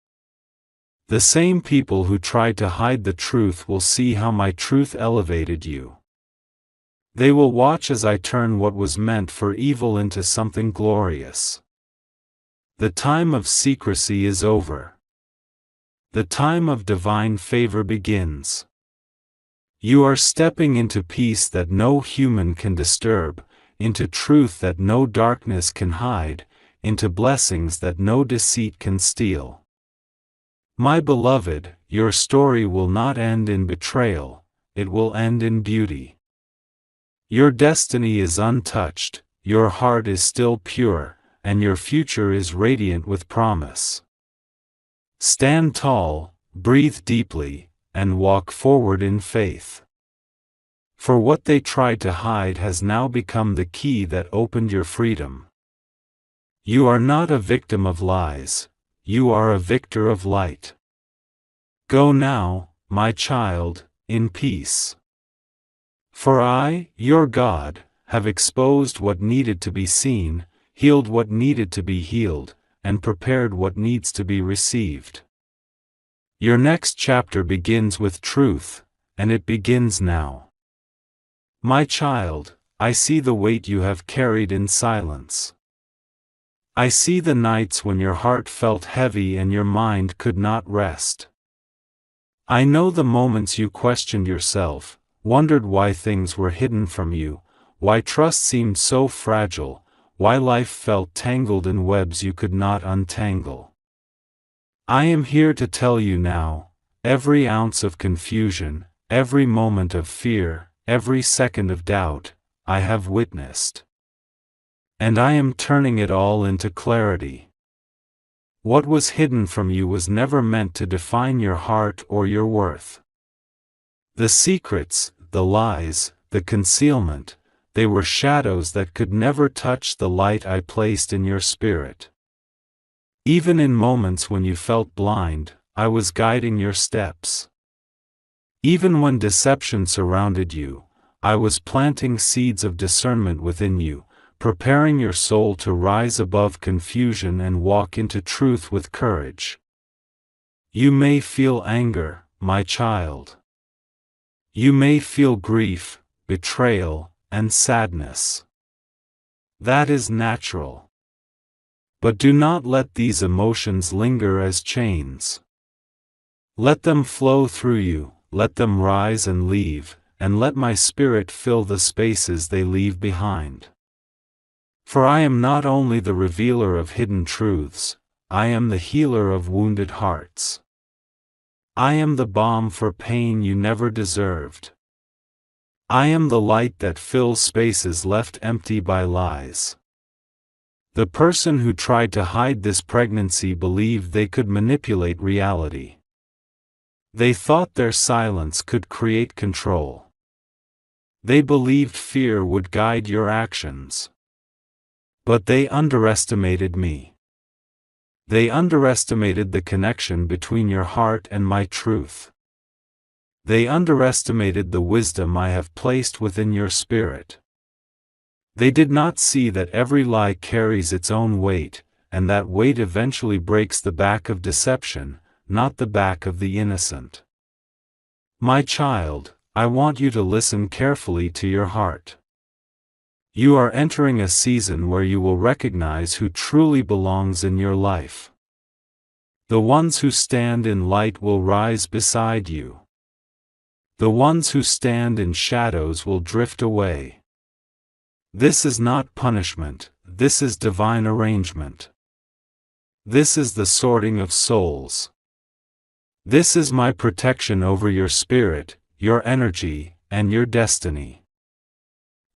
The same people who tried to hide the truth will see how my truth elevated you. They will watch as I turn what was meant for evil into something glorious. The time of secrecy is over. The time of divine favor begins. You are stepping into peace that no human can disturb, into truth that no darkness can hide, into blessings that no deceit can steal. My beloved, your story will not end in betrayal, it will end in beauty. Your destiny is untouched, your heart is still pure, and your future is radiant with promise. Stand tall, breathe deeply, and walk forward in faith. For what they tried to hide has now become the key that opened your freedom. You are not a victim of lies, you are a victor of light. Go now, my child, in peace. For I, your God, have exposed what needed to be seen, healed what needed to be healed, and prepared what needs to be received. Your next chapter begins with truth, and it begins now. My child, I see the weight you have carried in silence. I see the nights when your heart felt heavy and your mind could not rest. I know the moments you questioned yourself, wondered why things were hidden from you, why trust seemed so fragile, why life felt tangled in webs you could not untangle. I am here to tell you now, every ounce of confusion, every moment of fear, every second of doubt, I have witnessed. And I am turning it all into clarity. What was hidden from you was never meant to define your heart or your worth. The secrets, the lies, the concealment, they were shadows that could never touch the light I placed in your spirit. Even in moments when you felt blind, I was guiding your steps. Even when deception surrounded you, I was planting seeds of discernment within you, preparing your soul to rise above confusion and walk into truth with courage. You may feel anger, my child. You may feel grief, betrayal, and sadness. That is natural. But do not let these emotions linger as chains. Let them flow through you, let them rise and leave, and let my spirit fill the spaces they leave behind. For I am not only the revealer of hidden truths, I am the healer of wounded hearts. I am the balm for pain you never deserved. I am the light that fills spaces left empty by lies. The person who tried to hide this pregnancy believed they could manipulate reality. They thought their silence could create control. They believed fear would guide your actions. But they underestimated me. They underestimated the connection between your heart and my truth. They underestimated the wisdom I have placed within your spirit. They did not see that every lie carries its own weight, and that weight eventually breaks the back of deception, not the back of the innocent. My child, I want you to listen carefully to your heart. You are entering a season where you will recognize who truly belongs in your life. The ones who stand in light will rise beside you. The ones who stand in shadows will drift away. This is not punishment, this is divine arrangement. This is the sorting of souls. This is my protection over your spirit, your energy, and your destiny.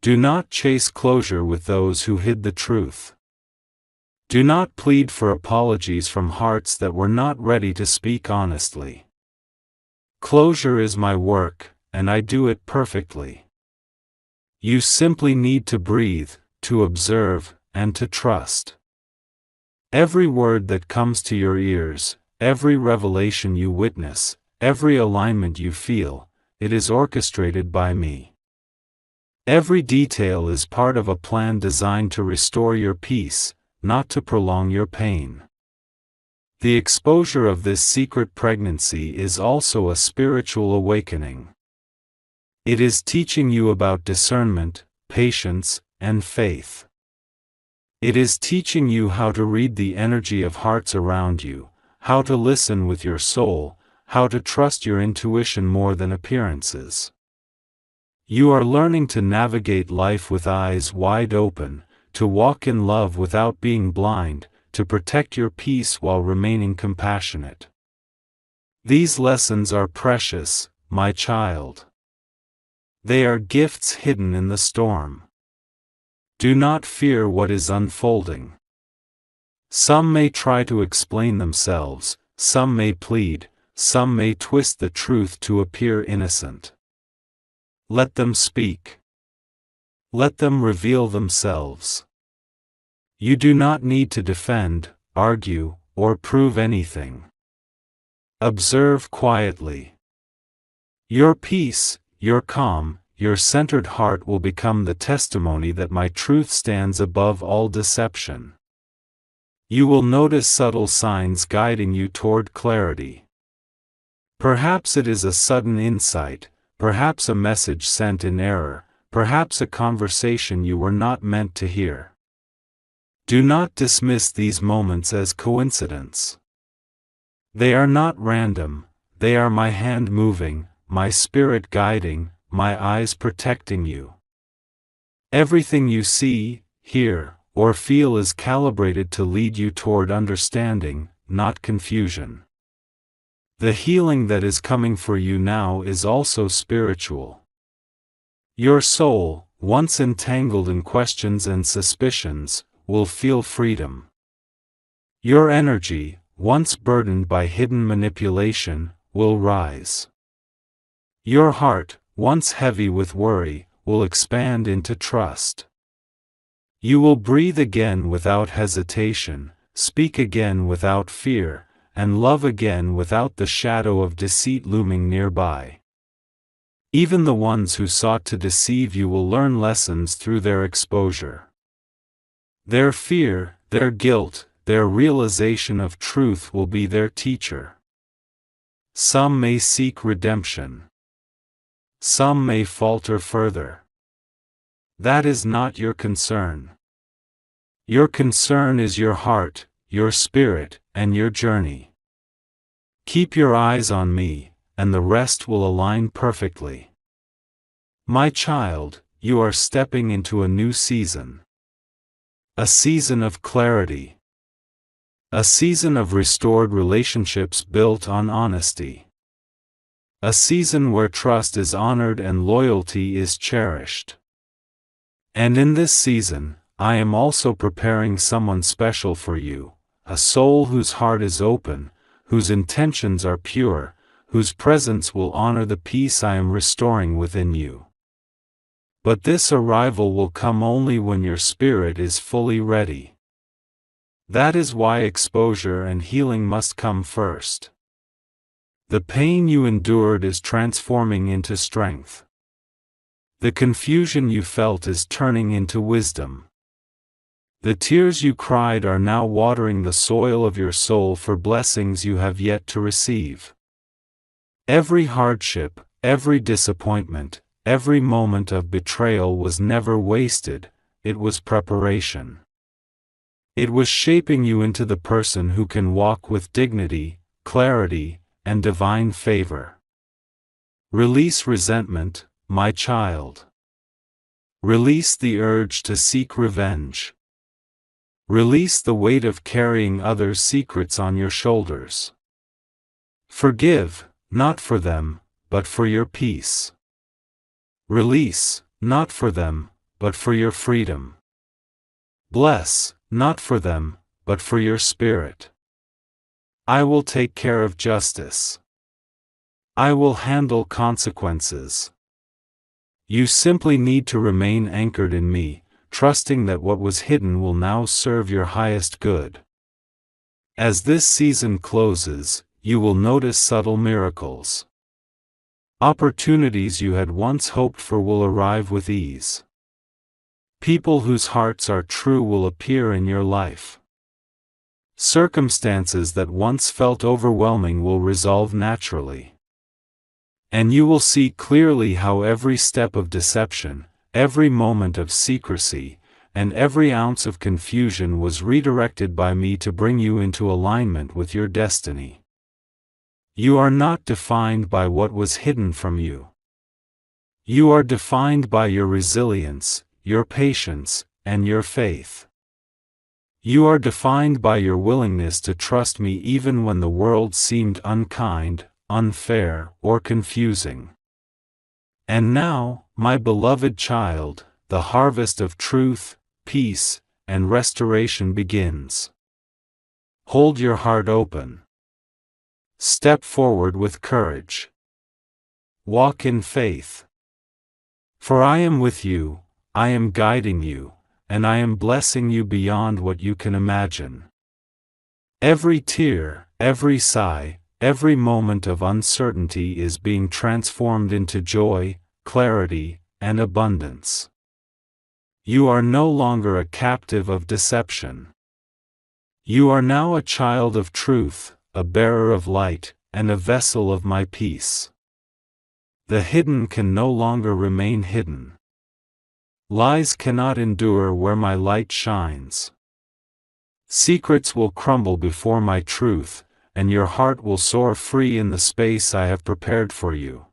Do not chase closure with those who hid the truth. Do not plead for apologies from hearts that were not ready to speak honestly. Closure is my work, and I do it perfectly. You simply need to breathe, to observe, and to trust. Every word that comes to your ears, every revelation you witness, every alignment you feel, it is orchestrated by me. Every detail is part of a plan designed to restore your peace, not to prolong your pain. The exposure of this secret pregnancy is also a spiritual awakening. It is teaching you about discernment, patience, and faith. It is teaching you how to read the energy of hearts around you, how to listen with your soul, how to trust your intuition more than appearances. You are learning to navigate life with eyes wide open, to walk in love without being blind, to protect your peace while remaining compassionate. These lessons are precious, my child. They are gifts hidden in the storm. Do not fear what is unfolding. Some may try to explain themselves, some may plead, some may twist the truth to appear innocent. Let them speak. Let them reveal themselves. You do not need to defend, argue, or prove anything. Observe quietly. Your peace, your calm, your centered heart will become the testimony that my truth stands above all deception. You will notice subtle signs guiding you toward clarity. Perhaps it is a sudden insight, perhaps a message sent in error, perhaps a conversation you were not meant to hear. Do not dismiss these moments as coincidence. They are not random, they are my hand moving, my spirit guiding, my eyes protecting you. Everything you see, hear, or feel is calibrated to lead you toward understanding, not confusion. The healing that is coming for you now is also spiritual. Your soul, once entangled in questions and suspicions, will feel freedom. Your energy, once burdened by hidden manipulation, will rise. Your heart, once heavy with worry, will expand into trust. You will breathe again without hesitation, speak again without fear, and love again without the shadow of deceit looming nearby. Even the ones who sought to deceive you will learn lessons through their exposure. Their fear, their guilt, their realization of truth will be their teacher. Some may seek redemption. Some may falter further. That is not your concern. Your concern is your heart, your spirit, and your journey. Keep your eyes on me, and the rest will align perfectly. My child, you are stepping into a new season. A season of clarity. A season of restored relationships built on honesty. A season where trust is honored and loyalty is cherished. And in this season, I am also preparing someone special for you, a soul whose heart is open, whose intentions are pure, whose presence will honor the peace I am restoring within you. But this arrival will come only when your spirit is fully ready. That is why exposure and healing must come first. The pain you endured is transforming into strength. The confusion you felt is turning into wisdom. The tears you cried are now watering the soil of your soul for blessings you have yet to receive. Every hardship, every disappointment, every moment of betrayal was never wasted, it was preparation. It was shaping you into the person who can walk with dignity, clarity, and divine favor. Release resentment, my child. Release the urge to seek revenge. Release the weight of carrying others' secrets on your shoulders. Forgive, not for them, but for your peace. Release, not for them, but for your freedom. Bless, not for them, but for your spirit. I will take care of justice. I will handle consequences. You simply need to remain anchored in me, trusting that what was hidden will now serve your highest good. As this season closes, you will notice subtle miracles. Opportunities you had once hoped for will arrive with ease. People whose hearts are true will appear in your life. Circumstances that once felt overwhelming will resolve naturally. And you will see clearly how every step of deception, every moment of secrecy, and every ounce of confusion was redirected by me to bring you into alignment with your destiny. You are not defined by what was hidden from you. You are defined by your resilience, your patience, and your faith. You are defined by your willingness to trust me even when the world seemed unkind, unfair, or confusing. And now, my beloved child, the harvest of truth, peace, and restoration begins. Hold your heart open. Step forward with courage. Walk in faith. For I am with you, I am guiding you, and I am blessing you beyond what you can imagine. Every tear, every sigh, every moment of uncertainty is being transformed into joy, clarity, and abundance. You are no longer a captive of deception. You are now a child of truth, a bearer of light, and a vessel of my peace. The hidden can no longer remain hidden. Lies cannot endure where my light shines. Secrets will crumble before my truth, and your heart will soar free in the space I have prepared for you.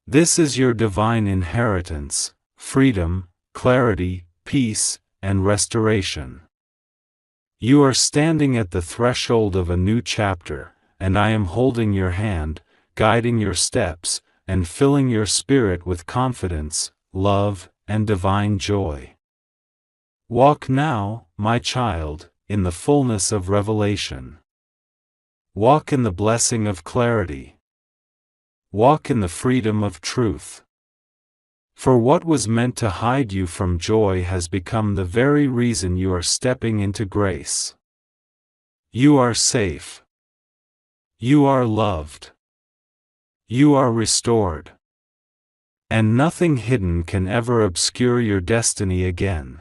This is your divine inheritance: freedom, clarity, peace, and restoration. You are standing at the threshold of a new chapter, and I am holding your hand, guiding your steps, and filling your spirit with confidence, love, and divine joy. Walk now, my child, in the fullness of revelation. Walk in the blessing of clarity. Walk in the freedom of truth. For what was meant to hide you from joy has become the very reason you are stepping into grace. You are safe. You are loved. You are restored. And nothing hidden can ever obscure your destiny again.